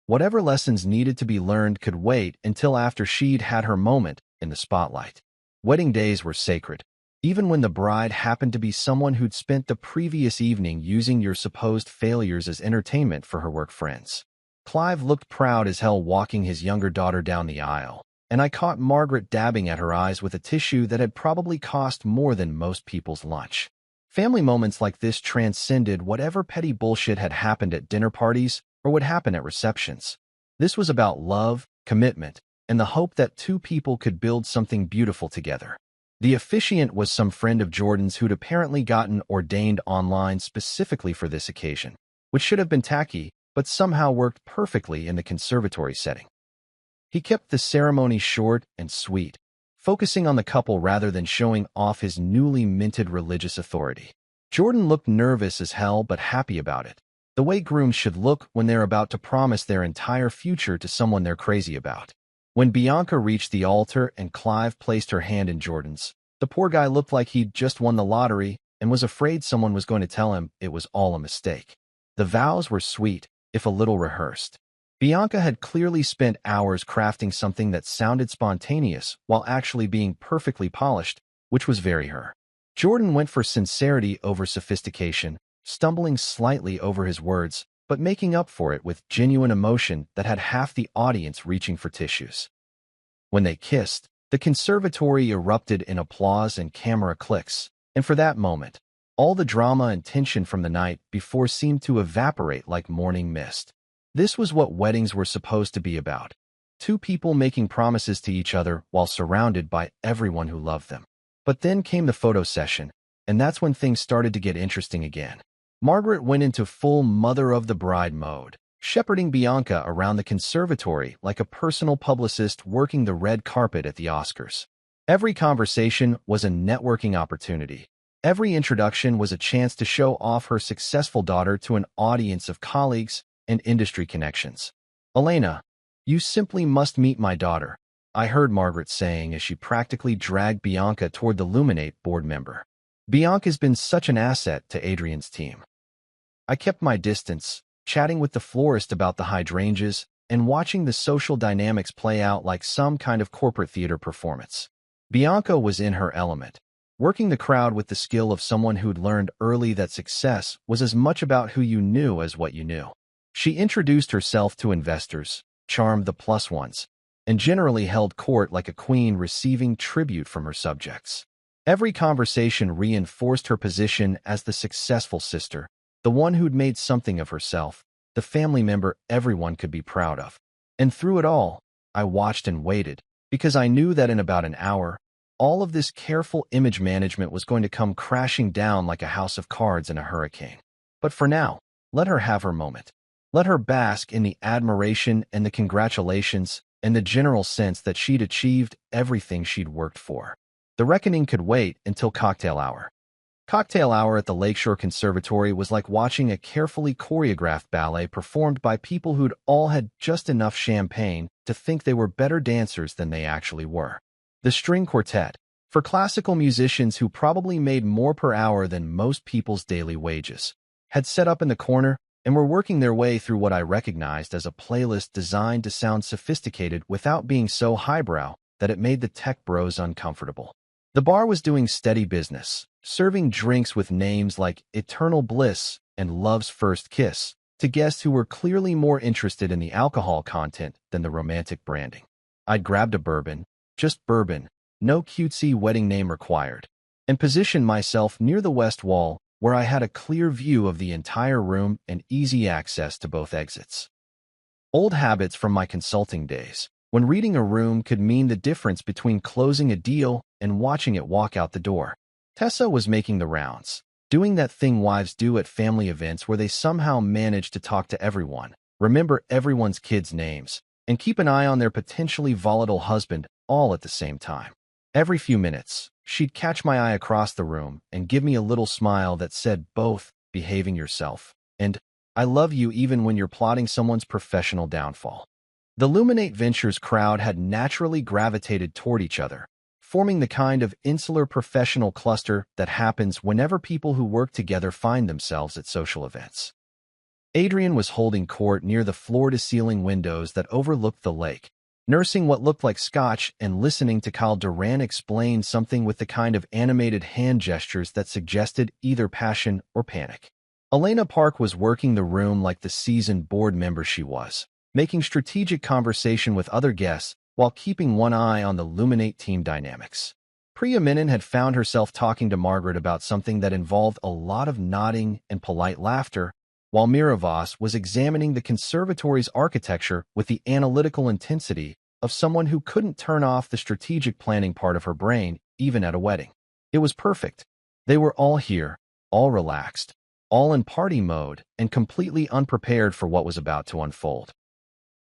Whatever lessons needed to be learned could wait until after she'd had her moment in the spotlight. Wedding days were sacred, even when the bride happened to be someone who'd spent the previous evening using your supposed failures as entertainment for her work friends. Clive looked proud as hell walking his younger daughter down the aisle, and I caught Margaret dabbing at her eyes with a tissue that had probably cost more than most people's lunch. Family moments like this transcended whatever petty bullshit had happened at dinner parties or would happen at receptions. This was about love, commitment, and the hope that two people could build something beautiful together. The officiant was some friend of Jordan's who'd apparently gotten ordained online specifically for this occasion, which should have been tacky, but somehow worked perfectly in the conservatory setting. He kept the ceremony short and sweet, focusing on the couple rather than showing off his newly minted religious authority. Jordan looked nervous as hell but happy about it. the way grooms should look when they're about to promise their entire future to someone they're crazy about. When Bianca reached the altar and Clive placed her hand in Jordan's, the poor guy looked like he'd just won the lottery and was afraid someone was going to tell him it was all a mistake. The vows were sweet, if a little rehearsed. Bianca had clearly spent hours crafting something that sounded spontaneous while actually being perfectly polished, which was very her. Jordan went for sincerity over sophistication, stumbling slightly over his words, but making up for it with genuine emotion that had half the audience reaching for tissues. When they kissed, the conservatory erupted in applause and camera clicks, and for that moment, all the drama and tension from the night before seemed to evaporate like morning mist. This was what weddings were supposed to be about. Two people making promises to each other while surrounded by everyone who loved them. But then came the photo session, and that's when things started to get interesting again. Margaret went into full mother-of-the-bride mode, shepherding Bianca around the conservatory like a personal publicist working the red carpet at the Oscars. Every conversation was a networking opportunity. Every introduction was a chance to show off her successful daughter to an audience of colleagues and industry connections. "Elena, you simply must meet my daughter," I heard Margaret saying as she practically dragged Bianca toward the Luminate board member. Bianca's been such an asset to Adrian's team. I kept my distance, chatting with the florist about the hydrangeas and watching the social dynamics play out like some kind of corporate theater performance. Bianca was in her element, working the crowd with the skill of someone who'd learned early that success was as much about who you knew as what you knew. She introduced herself to investors, charmed the plus ones, and generally held court like a queen receiving tribute from her subjects. Every conversation reinforced her position as the successful sister, the one who'd made something of herself, the family member everyone could be proud of. And through it all, I watched and waited, because I knew that in about an hour, all of this careful image management was going to come crashing down like a house of cards in a hurricane. But for now, let her have her moment. Let her bask in the admiration and the congratulations and the general sense that she'd achieved everything she'd worked for. The reckoning could wait until cocktail hour. Cocktail hour at the Lakeshore Conservatory was like watching a carefully choreographed ballet performed by people who'd all had just enough champagne to think they were better dancers than they actually were. The string quartet, for classical musicians who probably made more per hour than most people's daily wages, had set up in the corner and were working their way through what I recognized as a playlist designed to sound sophisticated without being so highbrow that it made the tech bros uncomfortable. The bar was doing steady business, serving drinks with names like Eternal Bliss and Love's First Kiss to guests who were clearly more interested in the alcohol content than the romantic branding. I'd grabbed a bourbon, just bourbon, no cutesy wedding name required, and positioned myself near the west wall where I had a clear view of the entire room and easy access to both exits. Old habits from my consulting days, when reading a room could mean the difference between closing a deal and watching it walk out the door. Tessa was making the rounds, doing that thing wives do at family events where they somehow manage to talk to everyone, remember everyone's kids' names, and keep an eye on their potentially volatile husband all at the same time. Every few minutes, she'd catch my eye across the room and give me a little smile that said both, "behaving yourself," and "I love you even when you're plotting someone's professional downfall." The Luminate Ventures crowd had naturally gravitated toward each other, forming the kind of insular professional cluster that happens whenever people who work together find themselves at social events. Adrian was holding court near the floor-to-ceiling windows that overlooked the lake, nursing what looked like scotch and listening to Kyle Duran explain something with the kind of animated hand gestures that suggested either passion or panic. Elena Park was working the room like the seasoned board member she was, making strategic conversation with other guests while keeping one eye on the Luminate team dynamics. Priya Menon had found herself talking to Margaret about something that involved a lot of nodding and polite laughter, while Miravas was examining the conservatory's architecture with the analytical intensity of someone who couldn't turn off the strategic planning part of her brain, even at a wedding. It was perfect. They were all here, all relaxed, all in party mode, and completely unprepared for what was about to unfold.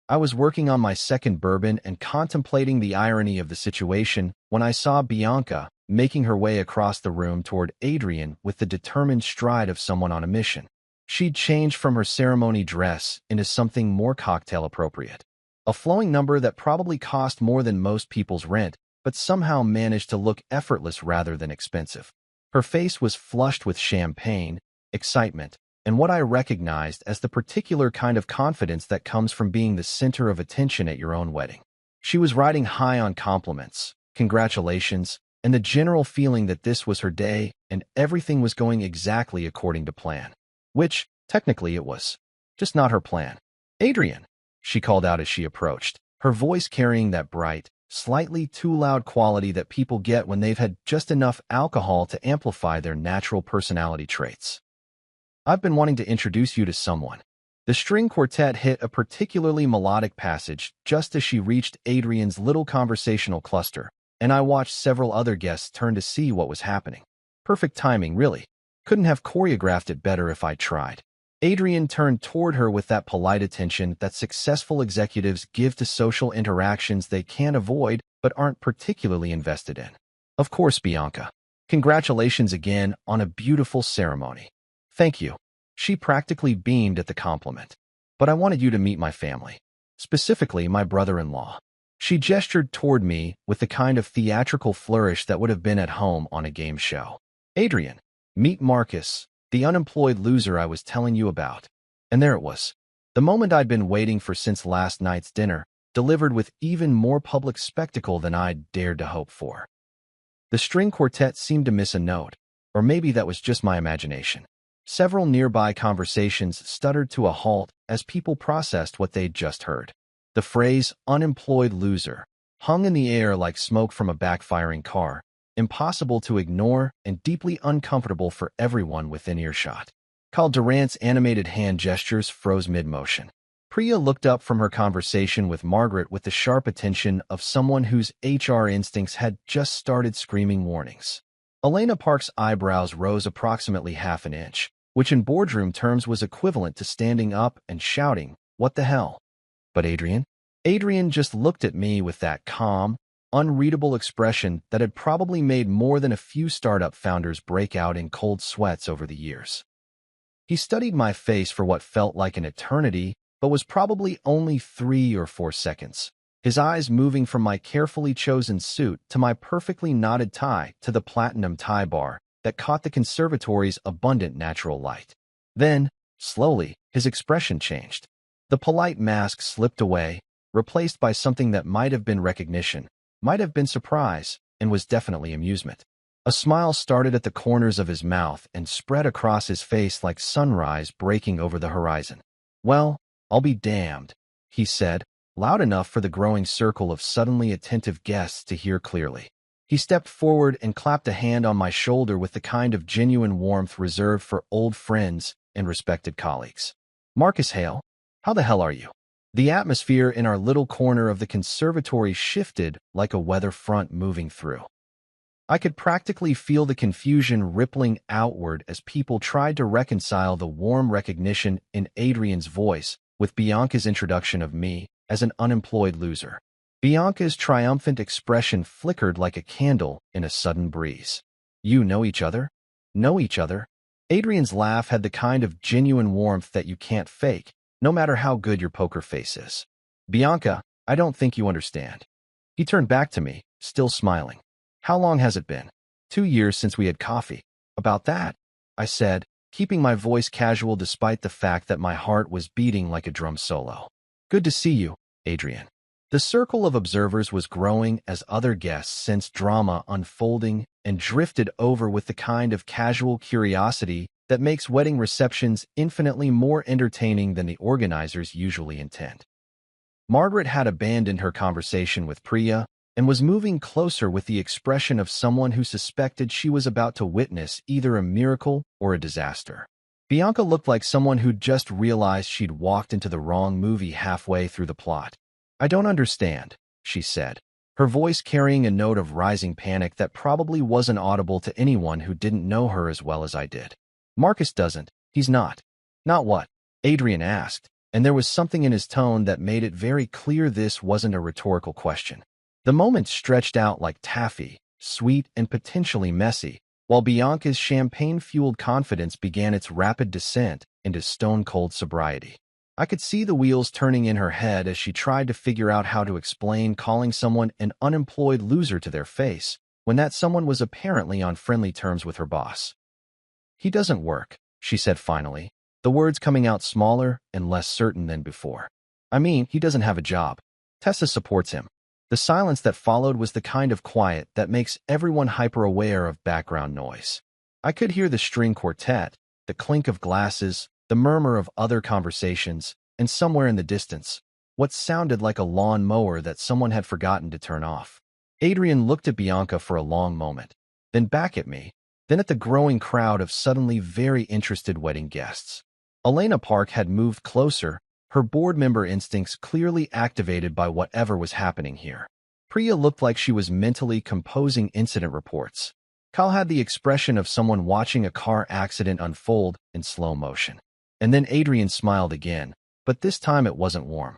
I was working on my second bourbon and contemplating the irony of the situation when I saw Bianca making her way across the room toward Adrian with the determined stride of someone on a mission. She'd changed from her ceremony dress into something more cocktail appropriate. A flowing number that probably cost more than most people's rent, but somehow managed to look effortless rather than expensive. Her face was flushed with champagne, excitement, and what I recognized as the particular kind of confidence that comes from being the center of attention at your own wedding. She was riding high on compliments, congratulations, and the general feeling that this was her day and everything was going exactly according to plan. Which, technically it was. Just not her plan. "Adrian," she called out as she approached, her voice carrying that bright, slightly too loud quality that people get when they've had just enough alcohol to amplify their natural personality traits. "I've been wanting to introduce you to someone." The string quartet hit a particularly melodic passage just as she reached Adrian's little conversational cluster, and I watched several other guests turn to see what was happening. Perfect timing, really. Couldn't have choreographed it better if I tried. Adrian turned toward her with that polite attention that successful executives give to social interactions they can't avoid but aren't particularly invested in. "Of course, Bianca. Congratulations again on a beautiful ceremony." "Thank you." She practically beamed at the compliment. "But I wanted you to meet my family. Specifically, my brother-in-law." She gestured toward me with the kind of theatrical flourish that would have been at home on a game show. "Adrian, meet Marcus, the unemployed loser I was telling you about." And there it was. The moment I'd been waiting for since last night's dinner, delivered with even more public spectacle than I'd dared to hope for. The string quartet seemed to miss a note, or maybe that was just my imagination. Several nearby conversations stuttered to a halt as people processed what they'd just heard. The phrase "unemployed loser" hung in the air like smoke from a backfiring car, impossible to ignore and deeply uncomfortable for everyone within earshot. Carl Durant's animated hand gestures froze mid-motion. Priya looked up from her conversation with Margaret with the sharp attention of someone whose HR instincts had just started screaming warnings. Elena Park's eyebrows rose approximately half an inch, which in boardroom terms was equivalent to standing up and shouting, "What the hell?" But Adrian? Adrian just looked at me with that calm, unreadable expression that had probably made more than a few startup founders break out in cold sweats over the years. He studied my face for what felt like an eternity, but was probably only 3 or 4 seconds, his eyes moving from my carefully chosen suit to my perfectly knotted tie to the platinum tie bar that caught the conservatory's abundant natural light. Then, slowly, his expression changed. The polite mask slipped away, replaced by something that might have been recognition, might have been surprise, and was definitely amusement. A smile started at the corners of his mouth and spread across his face like sunrise breaking over the horizon. "Well, I'll be damned," he said, loud enough for the growing circle of suddenly attentive guests to hear clearly. He stepped forward and clapped a hand on my shoulder with the kind of genuine warmth reserved for old friends and respected colleagues. "Marcus Hale, how the hell are you?" The atmosphere in our little corner of the conservatory shifted like a weather front moving through. I could practically feel the confusion rippling outward as people tried to reconcile the warm recognition in Adrian's voice with Bianca's introduction of me as an unemployed loser. Bianca's triumphant expression flickered like a candle in a sudden breeze. "You know each other?" "Know each other?" Adrian's laugh had the kind of genuine warmth that you can't fake, no matter how good your poker face is. "Bianca, I don't think you understand." He turned back to me, still smiling. "How long has it been?" 2 years since we had coffee." "About that," I said, keeping my voice casual despite the fact that my heart was beating like a drum solo. "Good to see you, Adrian." The circle of observers was growing as other guests sensed drama unfolding and drifted over with the kind of casual curiosity that makes wedding receptions infinitely more entertaining than the organizers usually intend. Margaret had abandoned her conversation with Priya and was moving closer with the expression of someone who suspected she was about to witness either a miracle or a disaster. Bianca looked like someone who'd just realized she'd walked into the wrong movie halfway through the plot. "I don't understand," she said, her voice carrying a note of rising panic that probably wasn't audible to anyone who didn't know her as well as I did. "Marcus doesn't. He's not." "Not what?" Adrian asked, and there was something in his tone that made it very clear this wasn't a rhetorical question. The moment stretched out like taffy, sweet and potentially messy, while Bianca's champagne-fueled confidence began its rapid descent into stone-cold sobriety. I could see the wheels turning in her head as she tried to figure out how to explain calling someone an unemployed loser to their face, when that someone was apparently on friendly terms with her boss. "He doesn't work," she said finally, the words coming out smaller and less certain than before. "I mean, he doesn't have a job. Tessa supports him." The silence that followed was the kind of quiet that makes everyone hyper-aware of background noise. I could hear the string quartet, the clink of glasses, the murmur of other conversations, and somewhere in the distance, what sounded like a lawn mower that someone had forgotten to turn off. Adrian looked at Bianca for a long moment, then back at me, then at the growing crowd of suddenly very interested wedding guests. Elena Park had moved closer, her board member instincts clearly activated by whatever was happening here. Priya looked like she was mentally composing incident reports. Kyle had the expression of someone watching a car accident unfold in slow motion. And then Adrian smiled again, but this time it wasn't warm.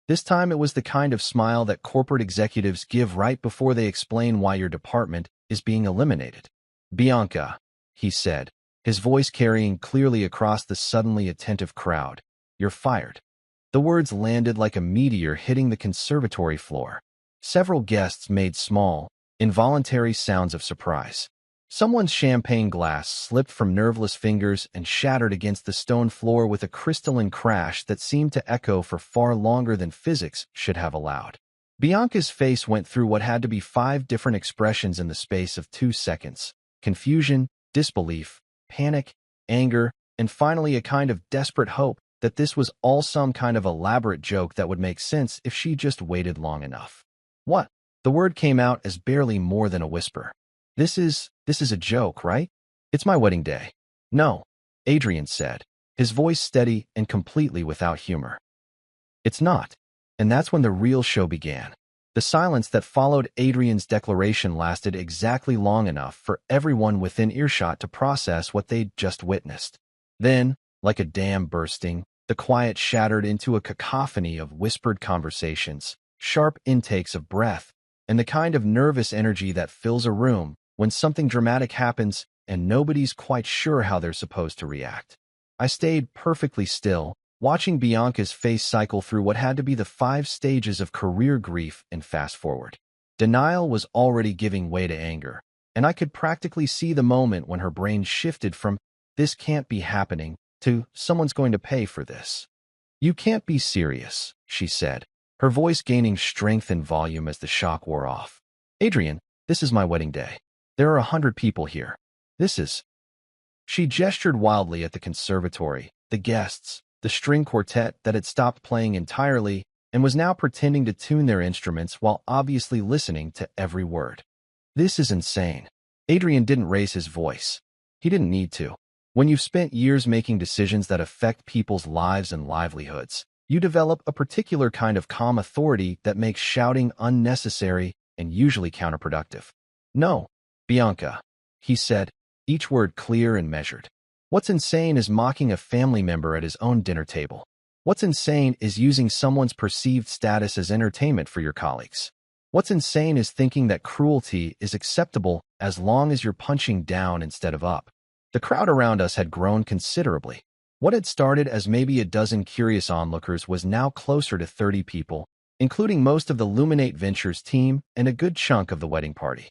This time it was the kind of smile that corporate executives give right before they explain why your department is being eliminated. "Bianca," he said, his voice carrying clearly across the suddenly attentive crowd, "you're fired." The words landed like a meteor hitting the conservatory floor. Several guests made small, involuntary sounds of surprise. Someone's champagne glass slipped from nerveless fingers and shattered against the stone floor with a crystalline crash that seemed to echo for far longer than physics should have allowed. Bianca's face went through what had to be 5 different expressions in the space of 2 seconds: confusion, disbelief, panic, anger, and finally a kind of desperate hope that this was all some kind of elaborate joke that would make sense if she just waited long enough. "What?" The word came out as barely more than a whisper. This is a joke, right? It's my wedding day." "No," Adrian said, his voice steady and completely without humor. "It's not." And that's when the real show began. The silence that followed Adrian's declaration lasted exactly long enough for everyone within earshot to process what they'd just witnessed. Then, like a dam bursting, the quiet shattered into a cacophony of whispered conversations, sharp intakes of breath, and the kind of nervous energy that fills a room when something dramatic happens and nobody's quite sure how they're supposed to react. I stayed perfectly still, watching Bianca's face cycle through what had to be the 5 stages of career grief and fast forward. Denial was already giving way to anger, and I could practically see the moment when her brain shifted from "this can't be happening" to "someone's going to pay for this." "You can't be serious," she said, her voice gaining strength and volume as the shock wore off. "Adrian, this is my wedding day. There are 100 people here. This is..." She gestured wildly at the conservatory, the guests, the string quartet that had stopped playing entirely and was now pretending to tune their instruments while obviously listening to every word. "This is insane." Adrian didn't raise his voice. He didn't need to. When you've spent years making decisions that affect people's lives and livelihoods, you develop a particular kind of calm authority that makes shouting unnecessary and usually counterproductive. "No, Bianca," he said, each word clear and measured. "What's insane is mocking a family member at his own dinner table. What's insane is using someone's perceived status as entertainment for your colleagues. What's insane is thinking that cruelty is acceptable as long as you're punching down instead of up." The crowd around us had grown considerably. What had started as maybe a dozen curious onlookers was now closer to 30 people, including most of the Luminate Ventures team and a good chunk of the wedding party.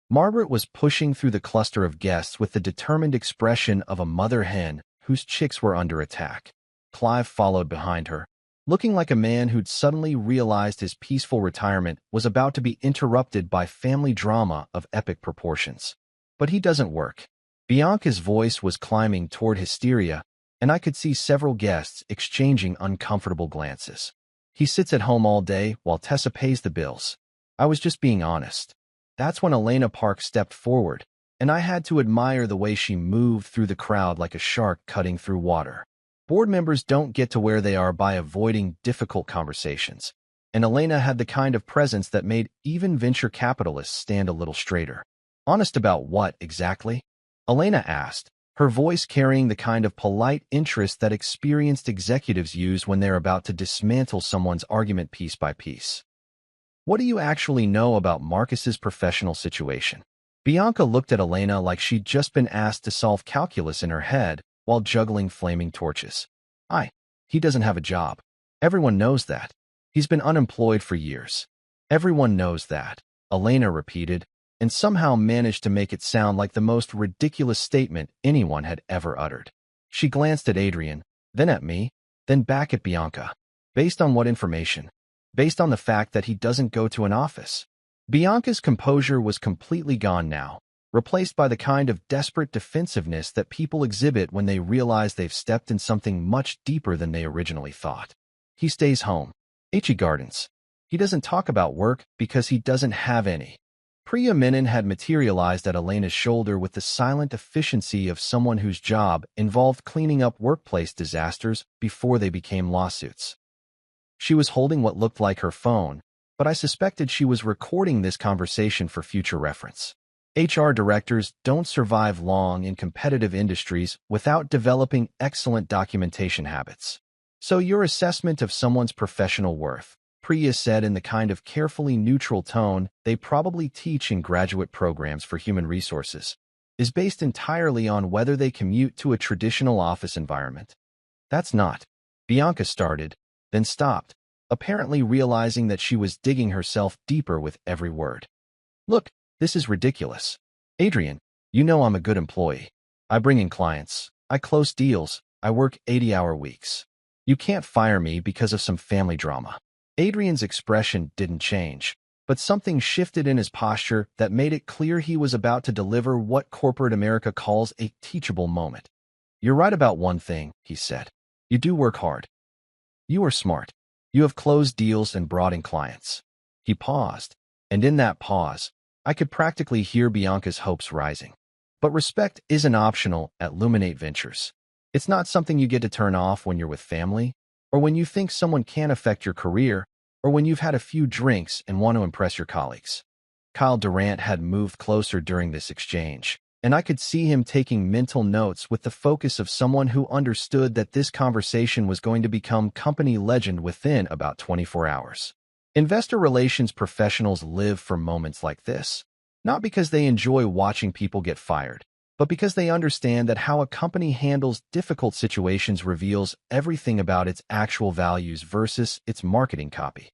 Margaret was pushing through the cluster of guests with the determined expression of a mother hen whose chicks were under attack. Clive followed behind her, looking like a man who'd suddenly realized his peaceful retirement was about to be interrupted by family drama of epic proportions. "But he doesn't work." Bianca's voice was climbing toward hysteria, and I could see several guests exchanging uncomfortable glances. "He sits at home all day while Tessa pays the bills." I was just being honest. That's when Elena Park stepped forward, and I had to admire the way she moved through the crowd like a shark cutting through water. Board members don't get to where they are by avoiding difficult conversations, and Elena had the kind of presence that made even venture capitalists stand a little straighter. "Honest about what, exactly?" Elena asked, her voice carrying the kind of polite interest that experienced executives use when they're about to dismantle someone's argument piece by piece. "What do you actually know about Marcus's professional situation?" Bianca looked at Elena like she'd just been asked to solve calculus in her head, while juggling flaming torches. He doesn't have a job. Everyone knows that. He's been unemployed for years. Everyone knows that, Elena repeated, and somehow managed to make it sound like the most ridiculous statement anyone had ever uttered. She glanced at Adrian, then at me, then back at Bianca. Based on what information? Based on the fact that he doesn't go to an office. Bianca's composure was completely gone now, replaced by the kind of desperate defensiveness that people exhibit when they realize they've stepped in something much deeper than they originally thought. He stays home. H.E. Gardens. He doesn't talk about work because he doesn't have any. Priya Menon had materialized at Elena's shoulder with the silent efficiency of someone whose job involved cleaning up workplace disasters before they became lawsuits. She was holding what looked like her phone, but I suspected she was recording this conversation for future reference. HR directors don't survive long in competitive industries without developing excellent documentation habits. So your assessment of someone's professional worth, Priya said in the kind of carefully neutral tone they probably teach in graduate programs for human resources, is based entirely on whether they commute to a traditional office environment. That's not. Bianca started, then stopped, apparently realizing that she was digging herself deeper with every word. Look, this is ridiculous. Adrian, you know I'm a good employee. I bring in clients. I close deals. I work 80-hour weeks. You can't fire me because of some family drama. Adrian's expression didn't change, but something shifted in his posture that made it clear he was about to deliver what corporate America calls a teachable moment. You're right about one thing, he said. You do work hard. You are smart. You have closed deals and brought in clients. He paused, and in that pause, I could practically hear Bianca's hopes rising. But respect isn't optional at Luminate Ventures. It's not something you get to turn off when you're with family, or when you think someone can affect your career, or when you've had a few drinks and want to impress your colleagues. Kyle Durant had moved closer during this exchange, and I could see him taking mental notes with the focus of someone who understood that this conversation was going to become company legend within about 24 hours. Investor relations professionals live for moments like this, not because they enjoy watching people get fired, but because they understand that how a company handles difficult situations reveals everything about its actual values versus its marketing copy.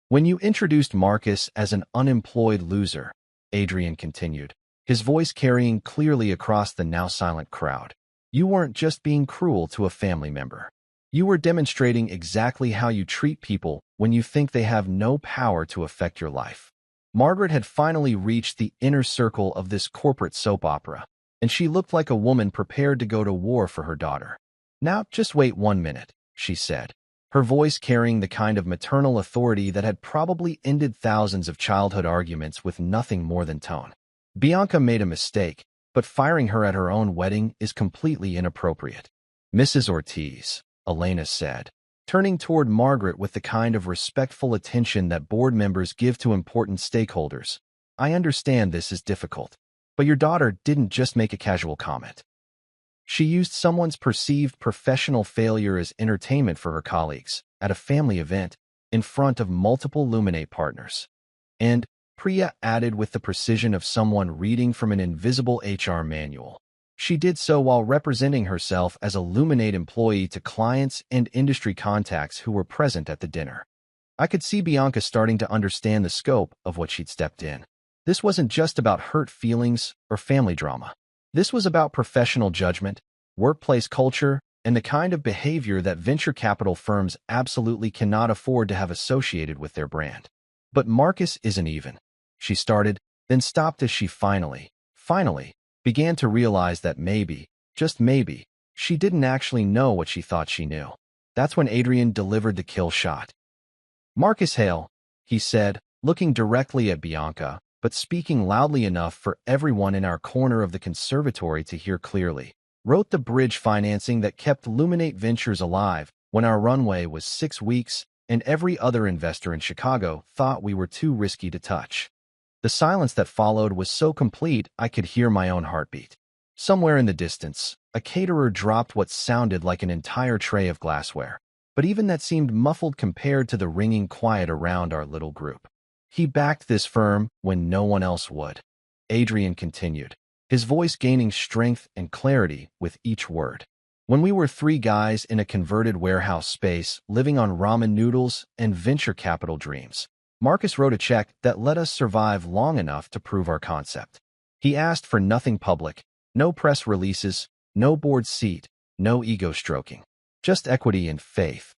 When you introduced Marcus as an unemployed loser, Adrian continued, his voice carrying clearly across the now silent crowd, you weren't just being cruel to a family member. You were demonstrating exactly how you treat people when you think they have no power to affect your life. Margaret had finally reached the inner circle of this corporate soap opera, and she looked like a woman prepared to go to war for her daughter. Now, just wait 1 minute, she said, her voice carrying the kind of maternal authority that had probably ended thousands of childhood arguments with nothing more than tone. Bianca made a mistake, but firing her at her own wedding is completely inappropriate. Mrs. Ortiz, Elena said, turning toward Margaret with the kind of respectful attention that board members give to important stakeholders. I understand this is difficult, but your daughter didn't just make a casual comment. She used someone's perceived professional failure as entertainment for her colleagues at a family event in front of multiple Luminate partners. And, Priya added with the precision of someone reading from an invisible HR manual, she did so while representing herself as a Luminate employee to clients and industry contacts who were present at the dinner. I could see Bianca starting to understand the scope of what she'd stepped in. This wasn't just about hurt feelings or family drama. This was about professional judgment, workplace culture, and the kind of behavior that venture capital firms absolutely cannot afford to have associated with their brand. But Marcus isn't even. She started, then stopped as she finally, began to realize that maybe, just maybe, she didn't actually know what she thought she knew. That's when Adrian delivered the kill shot. Marcus Hale, he said, looking directly at Bianca, but speaking loudly enough for everyone in our corner of the conservatory to hear clearly, wrote the bridge financing that kept Luminate Ventures alive when our runway was 6 weeks and every other investor in Chicago thought we were too risky to touch. The silence that followed was so complete I could hear my own heartbeat. Somewhere in the distance, a caterer dropped what sounded like an entire tray of glassware, but even that seemed muffled compared to the ringing quiet around our little group. He backed this firm when no one else would. Adrian continued, his voice gaining strength and clarity with each word. When we were three guys in a converted warehouse space, living on ramen noodles and venture capital dreams, Marcus wrote a check that let us survive long enough to prove our concept. He asked for nothing public, no press releases, no board seat, no ego stroking, just equity and faith.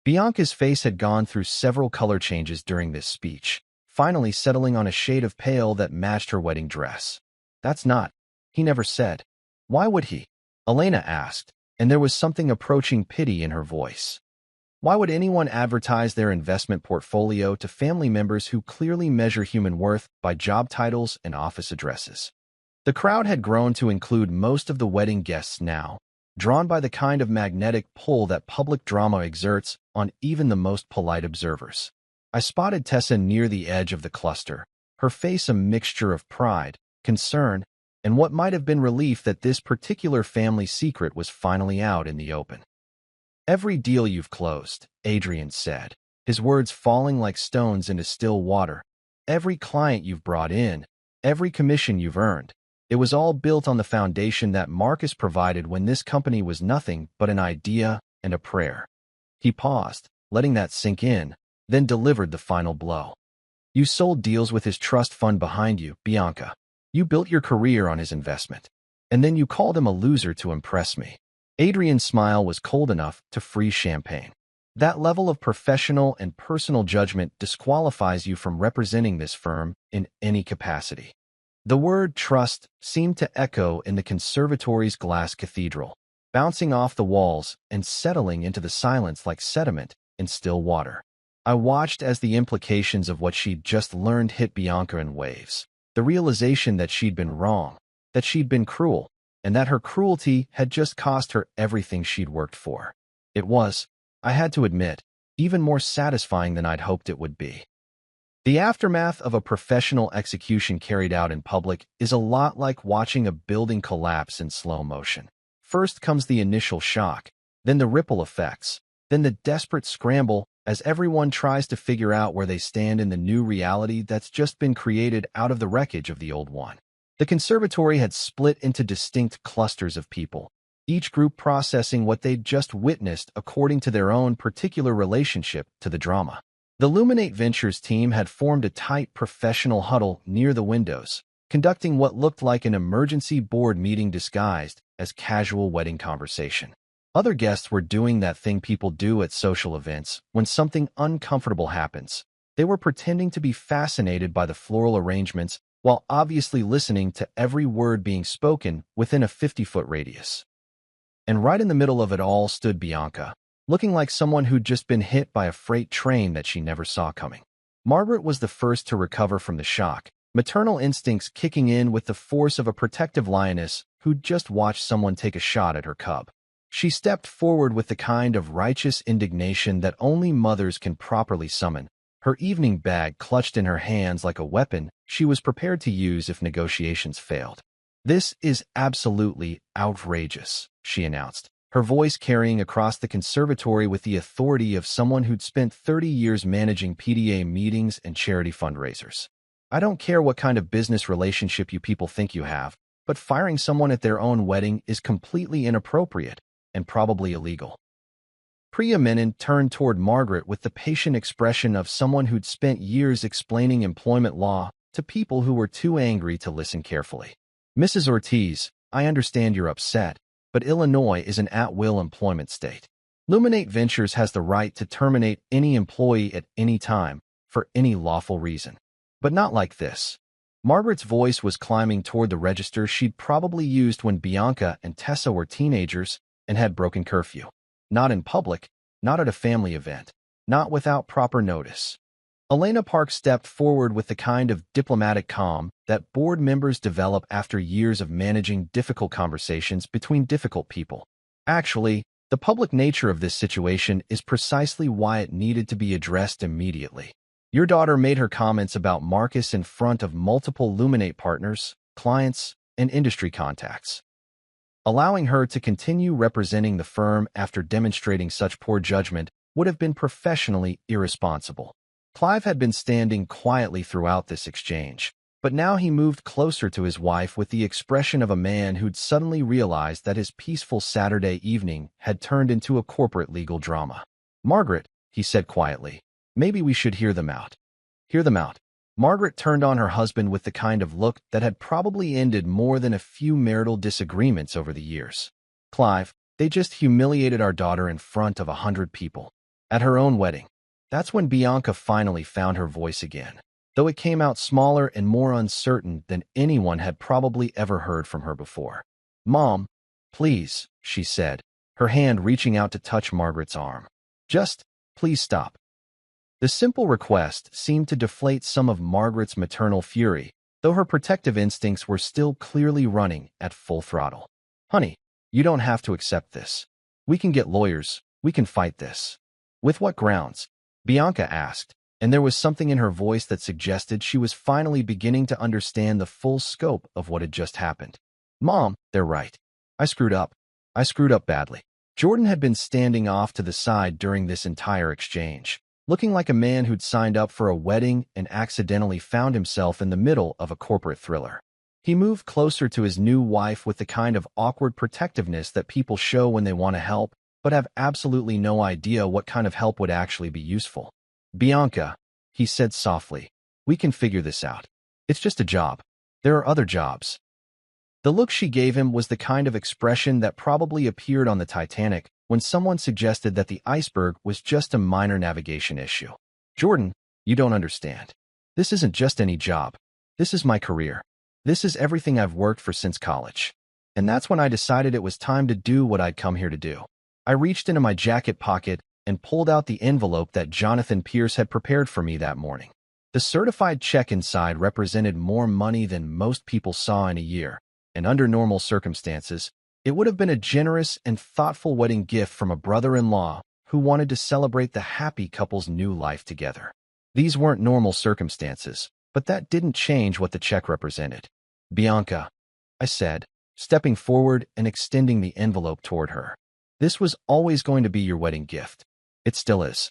Bianca's face had gone through several color changes during this speech, finally settling on a shade of pale that matched her wedding dress. That's not, he never said. Why would he? Elena asked, and there was something approaching pity in her voice. Why would anyone advertise their investment portfolio to family members who clearly measure human worth by job titles and office addresses? The crowd had grown to include most of the wedding guests now, drawn by the kind of magnetic pull that public drama exerts on even the most polite observers. I spotted Tessa near the edge of the cluster, her face a mixture of pride, concern, and what might have been relief that this particular family secret was finally out in the open. Every deal you've closed, Adrian said, his words falling like stones into still water. Every client you've brought in, every commission you've earned, it was all built on the foundation that Marcus provided when this company was nothing but an idea and a prayer. He paused, letting that sink in, then delivered the final blow. You sold deals with his trust fund behind you, Bianca. You built your career on his investment. And then you called him a loser to impress me. Adrian's smile was cold enough to freeze champagne. That level of professional and personal judgment disqualifies you from representing this firm in any capacity. The word trust seemed to echo in the conservatory's glass cathedral, bouncing off the walls and settling into the silence like sediment in still water. I watched as the implications of what she'd just learned hit Bianca in waves. The realization that she'd been wrong, that she'd been cruel, and that her cruelty had just cost her everything she'd worked for. It was, I had to admit, even more satisfying than I'd hoped it would be. The aftermath of a professional execution carried out in public is a lot like watching a building collapse in slow motion. First comes the initial shock, then the ripple effects, then the desperate scramble as everyone tries to figure out where they stand in the new reality that's just been created out of the wreckage of the old one. The conservatory had split into distinct clusters of people, each group processing what they'd just witnessed according to their own particular relationship to the drama. The Luminate Ventures team had formed a tight professional huddle near the windows, conducting what looked like an emergency board meeting disguised as casual wedding conversation. Other guests were doing that thing people do at social events when something uncomfortable happens. They were pretending to be fascinated by the floral arrangements while obviously listening to every word being spoken within a 50-foot radius. And right in the middle of it all stood Bianca, looking like someone who'd just been hit by a freight train that she never saw coming. Margaret was the first to recover from the shock, maternal instincts kicking in with the force of a protective lioness who'd just watched someone take a shot at her cub. She stepped forward with the kind of righteous indignation that only mothers can properly summon, her evening bag clutched in her hands like a weapon she was prepared to use if negotiations failed. "This is absolutely outrageous," she announced, her voice carrying across the conservatory with the authority of someone who'd spent 30 years managing PDA meetings and charity fundraisers. "I don't care what kind of business relationship you people think you have, but firing someone at their own wedding is completely inappropriate and probably illegal." Priya Menon turned toward Margaret with the patient expression of someone who'd spent years explaining employment law to people who were too angry to listen carefully. "Mrs. Ortiz, I understand you're upset, but Illinois is an at-will employment state. Luminate Ventures has the right to terminate any employee at any time for any lawful reason. But not like this." Margaret's voice was climbing toward the register she'd probably used when Bianca and Tessa were teenagers and had broken curfew. Not in public, not at a family event, not without proper notice. Elena Park stepped forward with the kind of diplomatic calm that board members develop after years of managing difficult conversations between difficult people. "Actually, the public nature of this situation is precisely why it needed to be addressed immediately. Your daughter made her comments about Marcus in front of multiple Luminate partners, clients, and industry contacts. Allowing her to continue representing the firm after demonstrating such poor judgment would have been professionally irresponsible." Clive had been standing quietly throughout this exchange, But now he moved closer to his wife with the expression of a man who'd suddenly realized that his peaceful Saturday evening had turned into a corporate legal drama. "Margaret," he said quietly, "maybe we should hear them out." Hear them out. Margaret turned on her husband with the kind of look that had probably ended more than a few marital disagreements over the years. "Clive, they just humiliated our daughter in front of 100 people. At her own wedding." That's when Bianca finally found her voice again, though it came out smaller and more uncertain than anyone had probably ever heard from her before. "Mom, please," she said, her hand reaching out to touch Margaret's arm. "Just, please stop." The simple request seemed to deflate some of Margaret's maternal fury, though her protective instincts were still clearly running at full throttle. "Honey, you don't have to accept this. We can get lawyers, we can fight this." "With what grounds?" Bianca asked, and there was something in her voice that suggested she was finally beginning to understand the full scope of what had just happened. "Mom, they're right. I screwed up. I screwed up badly." Jordan had been standing off to the side during this entire exchange, looking like a man who'd signed up for a wedding and accidentally found himself in the middle of a corporate thriller. He moved closer to his new wife with the kind of awkward protectiveness that people show when they want to help, but have absolutely no idea what kind of help would actually be useful. "Bianca," he said softly, "we can figure this out. It's just a job. There are other jobs." The look she gave him was the kind of expression that probably appeared on the Titanic when someone suggested that the iceberg was just a minor navigation issue. "Jordan, you don't understand. This isn't just any job. This is my career. This is everything I've worked for since college." And that's when I decided it was time to do what I'd come here to do. I reached into my jacket pocket and pulled out the envelope that Jonathan Pierce had prepared for me that morning. The certified check inside represented more money than most people saw in a year, and under normal circumstances, it would have been a generous and thoughtful wedding gift from a brother-in-law who wanted to celebrate the happy couple's new life together. These weren't normal circumstances, but that didn't change what the check represented. "Bianca," I said, stepping forward and extending the envelope toward her. "This was always going to be your wedding gift. It still is."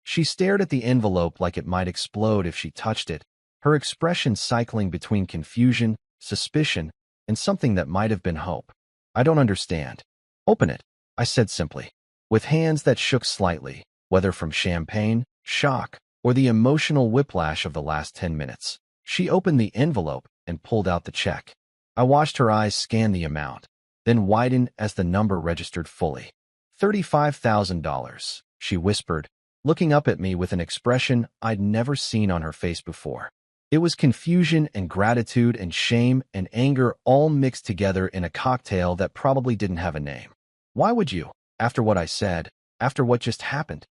She stared at the envelope like it might explode if she touched it, her expression cycling between confusion, suspicion, and something that might have been hope. "I don't understand." "Open it," I said simply, with hands that shook slightly, whether from champagne, shock, or the emotional whiplash of the last 10 minutes. She opened the envelope and pulled out the check. I watched her eyes scan the amount, then widen as the number registered fully. $35,000, she whispered, looking up at me with an expression I'd never seen on her face before. It was confusion and gratitude and shame and anger all mixed together in a cocktail that probably didn't have a name. "Why would you, after what I said, after what just happened?"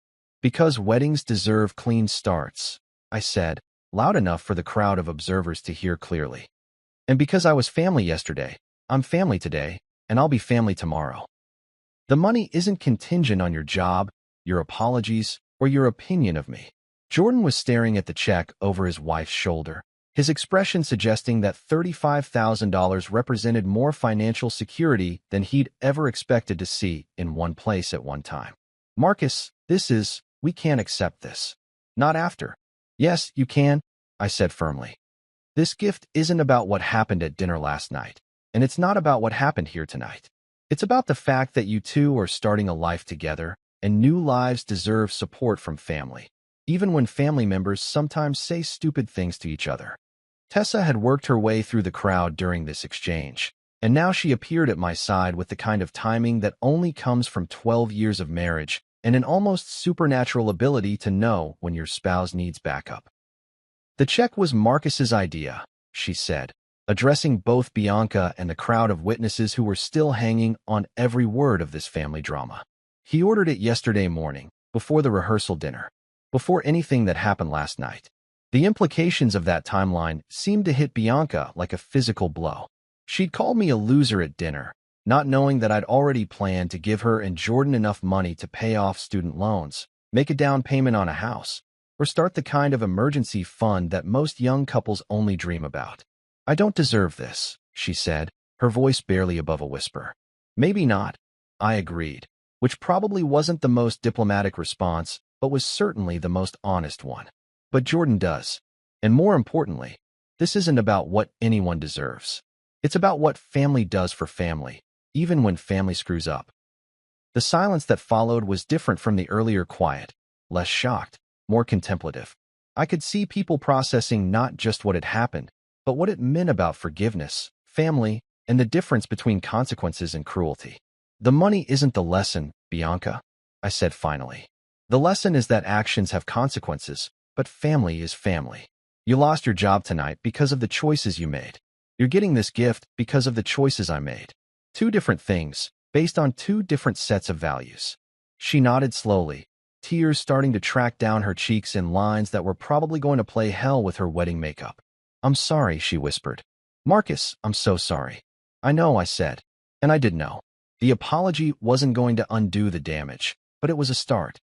"Because weddings deserve clean starts," I said, loud enough for the crowd of observers to hear clearly. "And because I was family yesterday, I'm family today, and I'll be family tomorrow." The money isn't contingent on your job, your apologies, or your opinion of me. Jordan was staring at the check over his wife's shoulder, his expression suggesting that $35,000 represented more financial security than he'd ever expected to see in one place at one time. "Marcus, we can't accept this. Not after." "Yes, you can," I said firmly. "This gift isn't about what happened at dinner last night, and it's not about what happened here tonight. It's about the fact that you two are starting a life together, and new lives deserve support from family, even when family members sometimes say stupid things to each other." Tessa had worked her way through the crowd during this exchange, and now she appeared at my side with the kind of timing that only comes from 12 years of marriage and an almost supernatural ability to know when your spouse needs backup. "The check was Marcus's idea," she said, addressing both Bianca and the crowd of witnesses who were still hanging on every word of this family drama. "He ordered it yesterday morning, before the rehearsal dinner, before anything that happened last night." The implications of that timeline seemed to hit Bianca like a physical blow. She'd called me a loser at dinner, not knowing that I'd already planned to give her and Jordan enough money to pay off student loans, make a down payment on a house, or start the kind of emergency fund that most young couples only dream about. "I don't deserve this," she said, her voice barely above a whisper. "Maybe not," I agreed, which probably wasn't the most diplomatic response, but was certainly the most honest one. "But Jordan does. And more importantly, This isn't about what anyone deserves. It's about what family does for family, even when family screws up. The silence that followed was different from the earlier quiet, less shocked, more contemplative. I could see people processing not just what had happened, but what it meant about forgiveness, family, and the difference between consequences and cruelty. The money isn't the lesson, Bianca, I said finally. The lesson is that actions have consequences, but family is family. You lost your job tonight because of the choices you made. You're getting this gift because of the choices I made. Two different things, based on two different sets of values. She nodded slowly, tears starting to track down her cheeks in lines that were probably going to play hell with her wedding makeup. I'm sorry, she whispered. Marcus, I'm so sorry. I know, I said. And I did know. The apology wasn't going to undo the damage, but it was a start.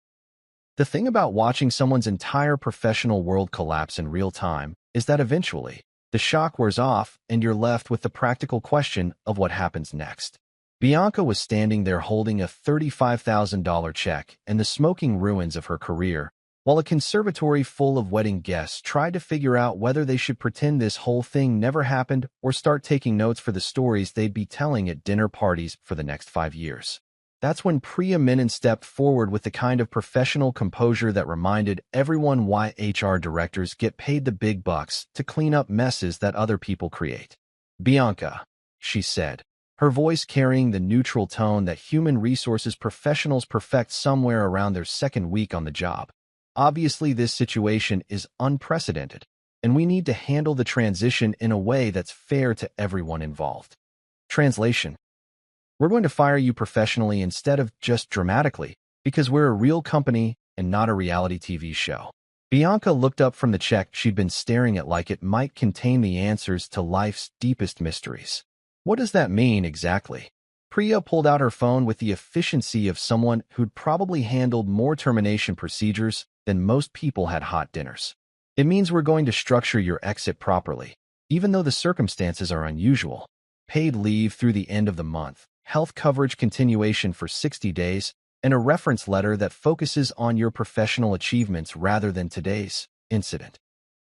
The thing about watching someone's entire professional world collapse in real time is that eventually, the shock wears off and you're left with the practical question of what happens next. Bianca was standing there holding a $35,000 check and the smoking ruins of her career, while a conservatory full of wedding guests tried to figure out whether they should pretend this whole thing never happened or start taking notes for the stories they'd be telling at dinner parties for the next 5 years. That's when Priya Menon stepped forward with the kind of professional composure that reminded everyone why HR directors get paid the big bucks to clean up messes that other people create. Bianca, she said, her voice carrying the neutral tone that human resources professionals perfect somewhere around their second week on the job. Obviously, this situation is unprecedented, and we need to handle the transition in a way that's fair to everyone involved. Translation. We're going to fire you professionally instead of just dramatically, because we're a real company and not a reality TV show. Bianca looked up from the check she'd been staring at like it might contain the answers to life's deepest mysteries. What does that mean exactly? Priya pulled out her phone with the efficiency of someone who'd probably handled more termination procedures than most people had hot dinners. It means we're going to structure your exit properly, even though the circumstances are unusual. Paid leave through the end of the month, health coverage continuation for 60 days, and a reference letter that focuses on your professional achievements rather than today's incident.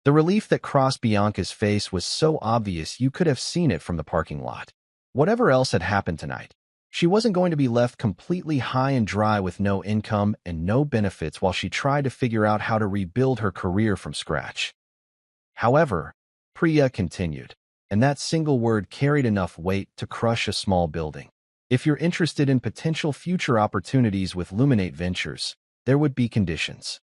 The relief that crossed Bianca's face was so obvious you could have seen it from the parking lot. Whatever else had happened tonight, she wasn't going to be left completely high and dry with no income and no benefits while she tried to figure out how to rebuild her career from scratch. However, Priya continued, and that single word carried enough weight to crush a small building. If you're interested in potential future opportunities with Luminate Ventures, there would be conditions.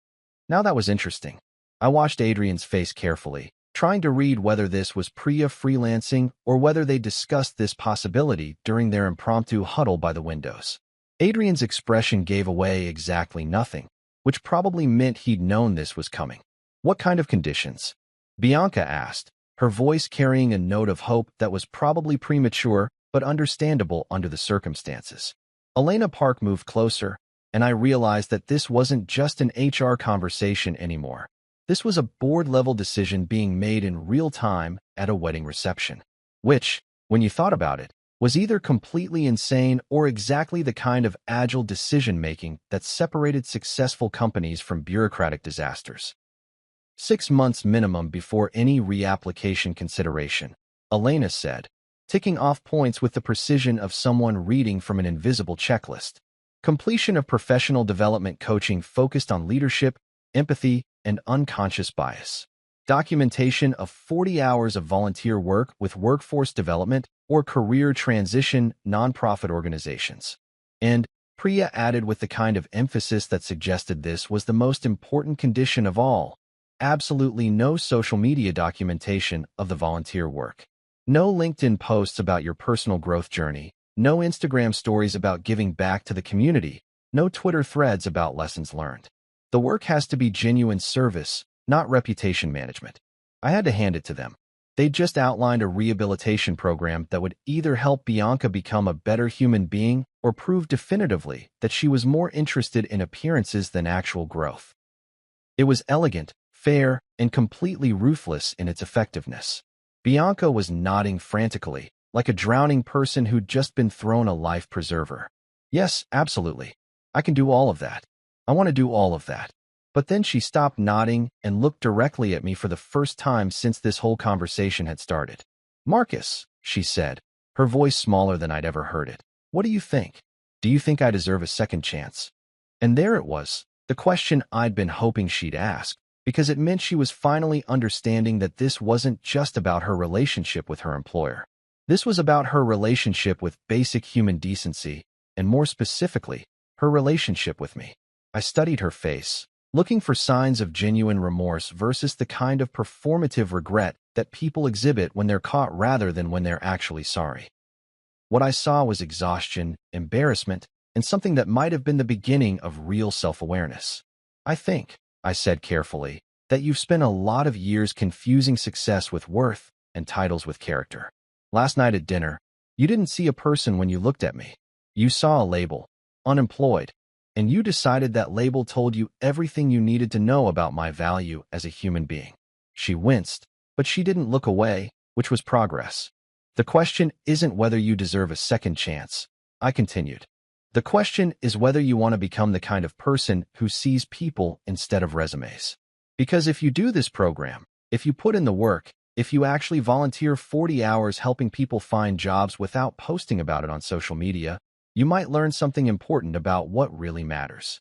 Now that was interesting. I watched Adrian's face carefully, trying to read whether this was Priya freelancing or whether they discussed this possibility during their impromptu huddle by the windows. Adrian's expression gave away exactly nothing, which probably meant he'd known this was coming. What kind of conditions? Bianca asked, her voice carrying a note of hope that was probably premature but understandable under the circumstances. Elena Park moved closer, and I realized that this wasn't just an HR conversation anymore. This was a board-level decision being made in real time at a wedding reception, which, when you thought about it, was either completely insane or exactly the kind of agile decision-making that separated successful companies from bureaucratic disasters. 6 months minimum before any reapplication consideration, Elena said, ticking off points with the precision of someone reading from an invisible checklist. Completion of professional development coaching focused on leadership, empathy, and unconscious bias. Documentation of 40 hours of volunteer work with workforce development or career transition nonprofit organizations. And Priya added with the kind of emphasis that suggested this was the most important condition of all. Absolutely no social media documentation of the volunteer work. No LinkedIn posts about your personal growth journey, no Instagram stories about giving back to the community, no Twitter threads about lessons learned. The work has to be genuine service, not reputation management. I had to hand it to them. They'd just outlined a rehabilitation program that would either help Bianca become a better human being or prove definitively that she was more interested in appearances than actual growth. It was elegant, fair, and completely ruthless in its effectiveness. Bianca was nodding frantically, like a drowning person who'd just been thrown a life preserver. Yes, absolutely. I can do all of that. I want to do all of that. But then she stopped nodding and looked directly at me for the first time since this whole conversation had started. Marcus, she said, her voice smaller than I'd ever heard it. What do you think? Do you think I deserve a second chance? And there it was, the question I'd been hoping she'd ask, because it meant she was finally understanding that this wasn't just about her relationship with her employer. This was about her relationship with basic human decency, and more specifically, her relationship with me. I studied her face, looking for signs of genuine remorse versus the kind of performative regret that people exhibit when they're caught rather than when they're actually sorry. What I saw was exhaustion, embarrassment, and something that might have been the beginning of real self-awareness. I think, I said carefully, that you've spent a lot of years confusing success with worth and titles with character. Last night at dinner, you didn't see a person when you looked at me. You saw a label, unemployed, and you decided that label told you everything you needed to know about my value as a human being. She winced, but she didn't look away, which was progress. The question isn't whether you deserve a second chance, I continued. The question is whether you want to become the kind of person who sees people instead of resumes. Because if you do this program, if you put in the work, if you actually volunteer 40 hours helping people find jobs without posting about it on social media, you might learn something important about what really matters.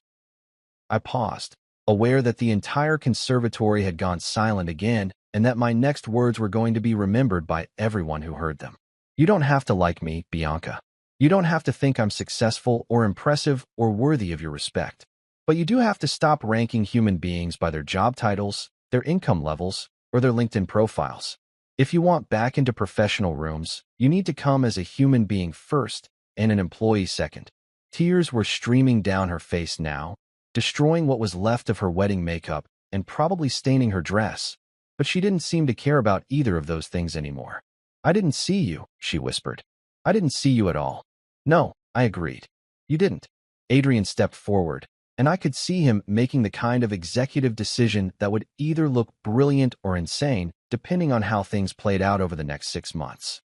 I paused, aware that the entire conservatory had gone silent again and that my next words were going to be remembered by everyone who heard them. You don't have to like me, Bianca. You don't have to think I'm successful or impressive or worthy of your respect. But you do have to stop ranking human beings by their job titles, their income levels, or their LinkedIn profiles. If you want back into professional rooms, you need to come as a human being first and an employee second. Tears were streaming down her face now, destroying what was left of her wedding makeup and probably staining her dress. But she didn't seem to care about either of those things anymore. I didn't see you, she whispered. I didn't see you at all. No, I agreed. You didn't. Adrian stepped forward, and I could see him making the kind of executive decision that would either look brilliant or insane, depending on how things played out over the next 6 months.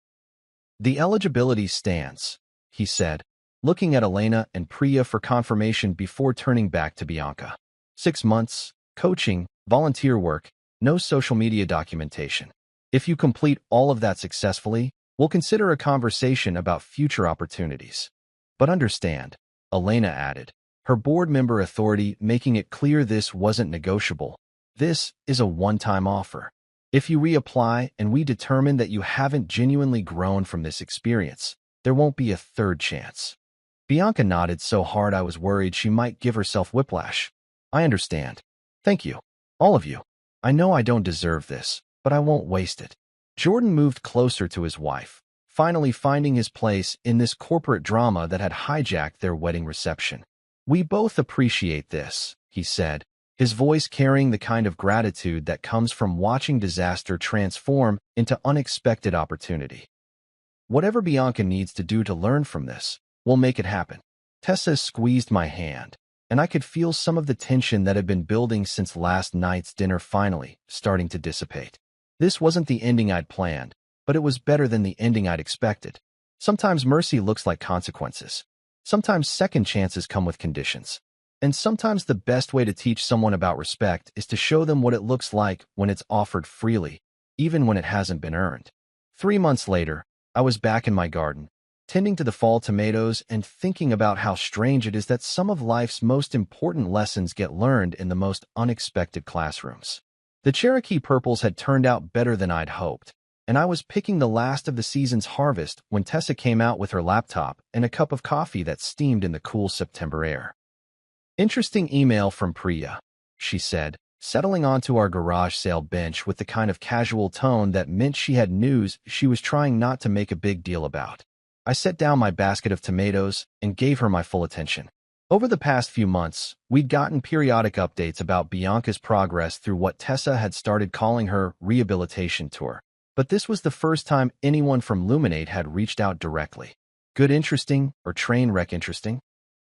The eligibility stands, he said, looking at Elena and Priya for confirmation before turning back to Bianca. 6 months, coaching, volunteer work, no social media documentation. If you complete all of that successfully, we'll consider a conversation about future opportunities. But understand, Elena added, her board member authority making it clear this wasn't negotiable. This is a one-time offer. If you reapply and we determine that you haven't genuinely grown from this experience, there won't be a third chance. Bianca nodded so hard I was worried she might give herself whiplash. I understand. Thank you. All of you. I know I don't deserve this, but I won't waste it. Jordan moved closer to his wife, finally finding his place in this corporate drama that had hijacked their wedding reception. We both appreciate this, he said, his voice carrying the kind of gratitude that comes from watching disaster transform into unexpected opportunity. Whatever Bianca needs to do to learn from this, we'll make it happen. Tessa squeezed my hand, and I could feel some of the tension that had been building since last night's dinner finally starting to dissipate. This wasn't the ending I'd planned, but it was better than the ending I'd expected. Sometimes mercy looks like consequences. Sometimes second chances come with conditions. And sometimes the best way to teach someone about respect is to show them what it looks like when it's offered freely, even when it hasn't been earned. 3 months later, I was back in my garden, tending to the fall tomatoes and thinking about how strange it is that some of life's most important lessons get learned in the most unexpected classrooms. The Cherokee purples had turned out better than I'd hoped, and I was picking the last of the season's harvest when Tessa came out with her laptop and a cup of coffee that steamed in the cool September air. Interesting email from Priya, she said, settling onto our garage sale bench with the kind of casual tone that meant she had news she was trying not to make a big deal about. I set down my basket of tomatoes and gave her my full attention. Over the past few months, we'd gotten periodic updates about Bianca's progress through what Tessa had started calling her rehabilitation tour. But this was the first time anyone from Luminate had reached out directly. Good interesting or train wreck interesting?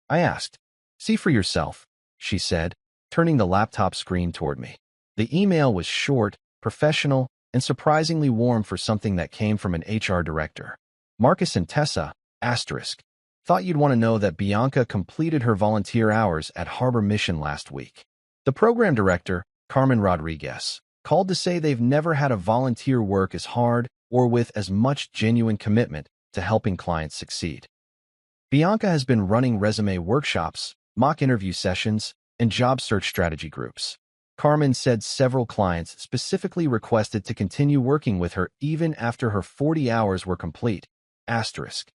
I asked. See for yourself, she said, turning the laptop screen toward me. The email was short, professional, and surprisingly warm for something that came from an HR director. Marcus and Tessa, asterisk, thought you'd want to know that Bianca completed her volunteer hours at Harbor Mission last week. The program director, Carmen Rodriguez, called to say they've never had a volunteer work as hard or with as much genuine commitment to helping clients succeed. Bianca has been running resume workshops, mock interview sessions, and job search strategy groups. Carmen said several clients specifically requested to continue working with her even after her 40 hours were complete. Asterisk.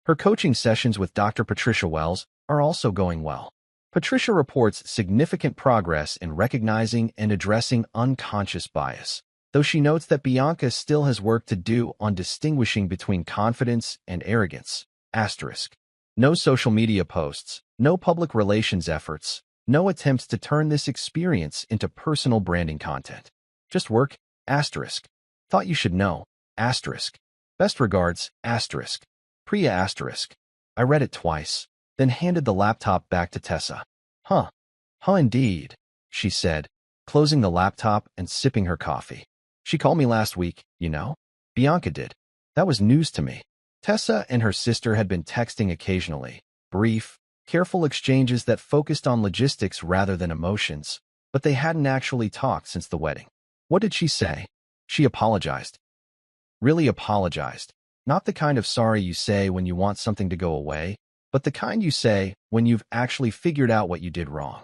Her coaching sessions with Dr. Patricia Wells are also going well. Patricia reports significant progress in recognizing and addressing unconscious bias, though she notes that Bianca still has work to do on distinguishing between confidence and arrogance. Asterisk. No social media posts, no public relations efforts, no attempts to turn this experience into personal branding content. Just work. Asterisk. Thought you should know. Asterisk. Best regards. Asterisk. Priya asterisk. I read it twice, then handed the laptop back to Tessa. Huh. Indeed, she said, closing the laptop and sipping her coffee. She called me last week, you know? Bianca did. That was news to me. Tessa and her sister had been texting occasionally, brief, careful exchanges that focused on logistics rather than emotions, but they hadn't actually talked since the wedding. What did she say? She apologized. Really apologized. Not the kind of sorry you say when you want something to go away, but the kind you say when you've actually figured out what you did wrong.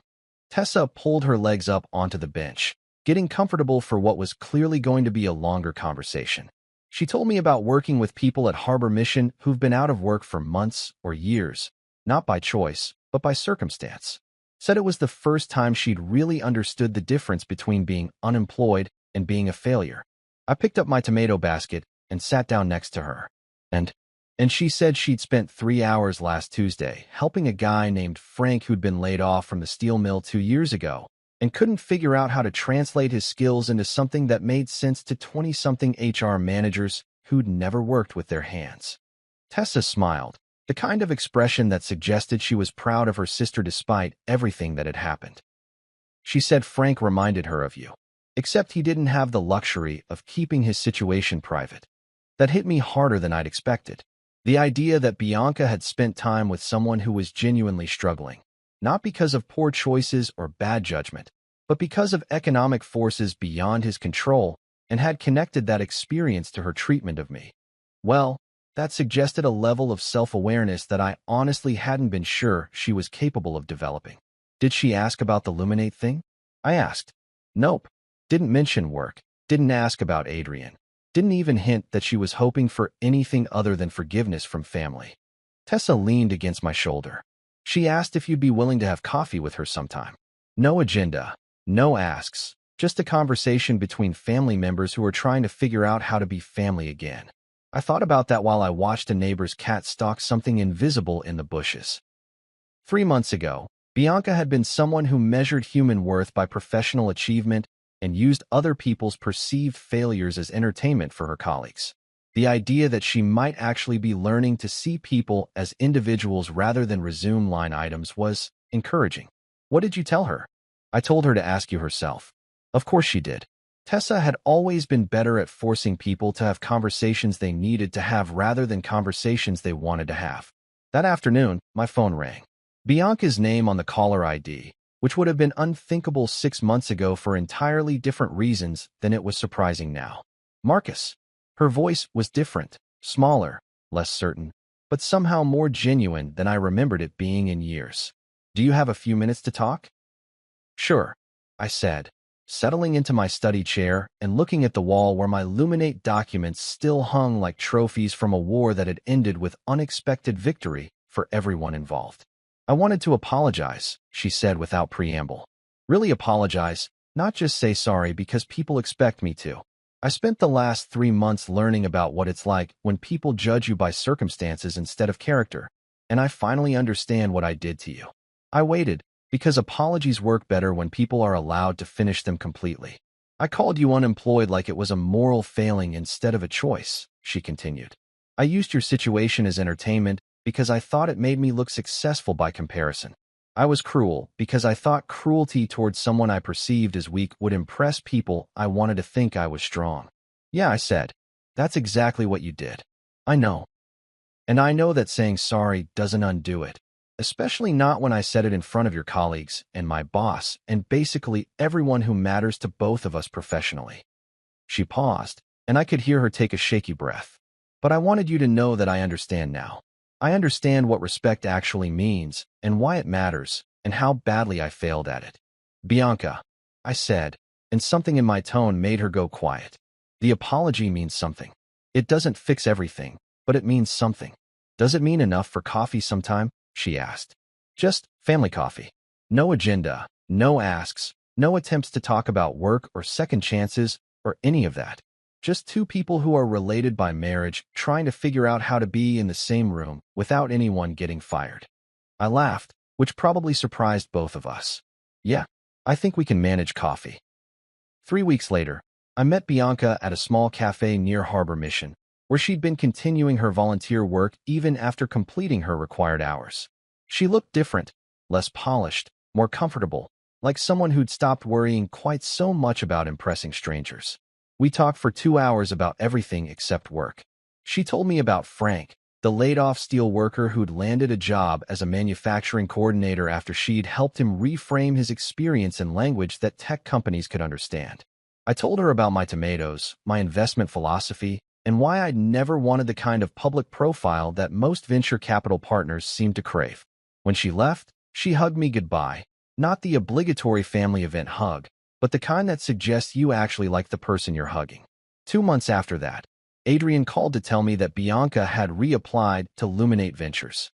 Tessa pulled her legs up onto the bench, getting comfortable for what was clearly going to be a longer conversation. She told me about working with people at Harbor Mission who've been out of work for months or years, not by choice, but by circumstance. Said it was the first time she'd really understood the difference between being unemployed and being a failure. I picked up my tomato basket and sat down next to her. And she said she'd spent 3 hours last Tuesday helping a guy named Frank who'd been laid off from the steel mill 2 years ago and couldn't figure out how to translate his skills into something that made sense to 20-something HR managers who'd never worked with their hands. Tessa smiled, the kind of expression that suggested she was proud of her sister despite everything that had happened. She said Frank reminded her of you, except he didn't have the luxury of keeping his situation private. That hit me harder than I'd expected. The idea that Bianca had spent time with someone who was genuinely struggling, not because of poor choices or bad judgment, but because of economic forces beyond his control, and had connected that experience to her treatment of me. Well, that suggested a level of self-awareness that I honestly hadn't been sure she was capable of developing. Did she ask about the Luminate thing? I asked. Nope. Didn't mention work. Didn't ask about Adrian. Didn't even hint that she was hoping for anything other than forgiveness from family. Tessa leaned against my shoulder. She asked if you'd be willing to have coffee with her sometime. No agenda, no asks, just a conversation between family members who are trying to figure out how to be family again. I thought about that while I watched a neighbor's cat stalk something invisible in the bushes. 3 months ago, Bianca had been someone who measured human worth by professional achievement and used other people's perceived failures as entertainment for her colleagues. The idea that she might actually be learning to see people as individuals rather than resume line items was encouraging. What did you tell her? I told her to ask you herself. Of course she did. Tessa had always been better at forcing people to have conversations they needed to have rather than conversations they wanted to have. That afternoon, my phone rang. Bianca's name on the caller ID, which would have been unthinkable 6 months ago for entirely different reasons than it was surprising now. Marcus. Her voice was different, smaller, less certain, but somehow more genuine than I remembered it being in years. Do you have a few minutes to talk? Sure, I said, settling into my study chair and looking at the wall where my Luminate documents still hung like trophies from a war that had ended with unexpected victory for everyone involved. I wanted to apologize, she said without preamble. Really apologize, not just say sorry because people expect me to. I spent the last 3 months learning about what it's like when people judge you by circumstances instead of character, and I finally understand what I did to you. I waited, because apologies work better when people are allowed to finish them completely. I called you unemployed like it was a moral failing instead of a choice, she continued. I used your situation as entertainment because I thought it made me look successful by comparison. I was cruel because I thought cruelty towards someone I perceived as weak would impress people I wanted to think I was strong. Yeah, I said. That's exactly what you did. I know. And I know that saying sorry doesn't undo it, especially not when I said it in front of your colleagues and my boss and basically everyone who matters to both of us professionally." She paused, and I could hear her take a shaky breath. "But I wanted you to know that I understand now. I understand what respect actually means and why it matters and how badly I failed at it." "Bianca," I said, and something in my tone made her go quiet. "The apology means something. It doesn't fix everything, but it means something." "Does it mean enough for coffee sometime?" she asked. "Just family coffee. No agenda, no asks, no attempts to talk about work or second chances or any of that. Just two people who are related by marriage trying to figure out how to be in the same room without anyone getting fired." I laughed, which probably surprised both of us. "Yeah, I think we can manage coffee." 3 weeks later, I met Bianca at a small cafe near Harbor Mission, where she'd been continuing her volunteer work even after completing her required hours. She looked different, less polished, more comfortable, like someone who'd stopped worrying quite so much about impressing strangers. We talked for 2 hours about everything except work. She told me about Frank, the laid-off steel worker who'd landed a job as a manufacturing coordinator after she'd helped him reframe his experience in language that tech companies could understand. I told her about my tomatoes, my investment philosophy, and why I'd never wanted the kind of public profile that most venture capital partners seem to crave. When she left, she hugged me goodbye, not the obligatory family event hug, but the kind that suggests you actually like the person you're hugging. 2 months after that, Adrian called to tell me that Bianca had reapplied to Luminate Ventures.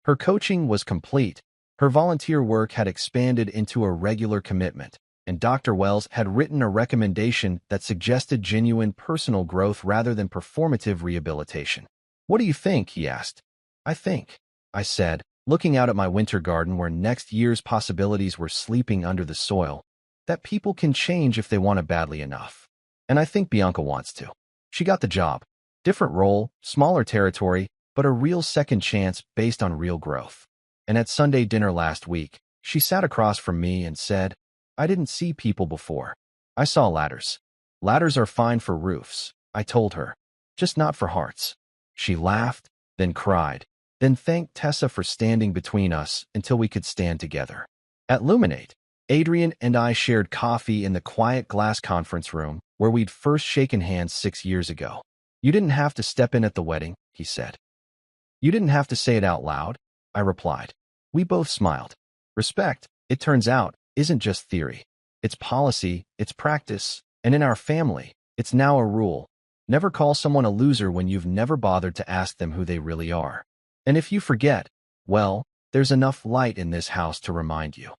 Her coaching was complete, her volunteer work had expanded into a regular commitment, and Dr. Wells had written a recommendation that suggested genuine personal growth rather than performative rehabilitation. "What do you think?" he asked. "I think," I said, looking out at my winter garden where next year's possibilities were sleeping under the soil, "that people can change if they want it badly enough. And I think Bianca wants to." She got the job. Different role, smaller territory, but a real second chance based on real growth. And at Sunday dinner last week, she sat across from me and said, "I didn't see people before. I saw ladders. Ladders are fine for roofs," I told her, "just not for hearts." She laughed, then cried, then thanked Tessa for standing between us until we could stand together. At Luminate, Adrian and I shared coffee in the quiet glass conference room where we'd first shaken hands 6 years ago. "You didn't have to step in at the wedding," he said. "You didn't have to say it out loud," I replied. We both smiled. Respect, it turns out, isn't just theory. It's policy, it's practice, and in our family, it's now a rule. Never call someone a loser when you've never bothered to ask them who they really are. And if you forget, well, there's enough light in this house to remind you.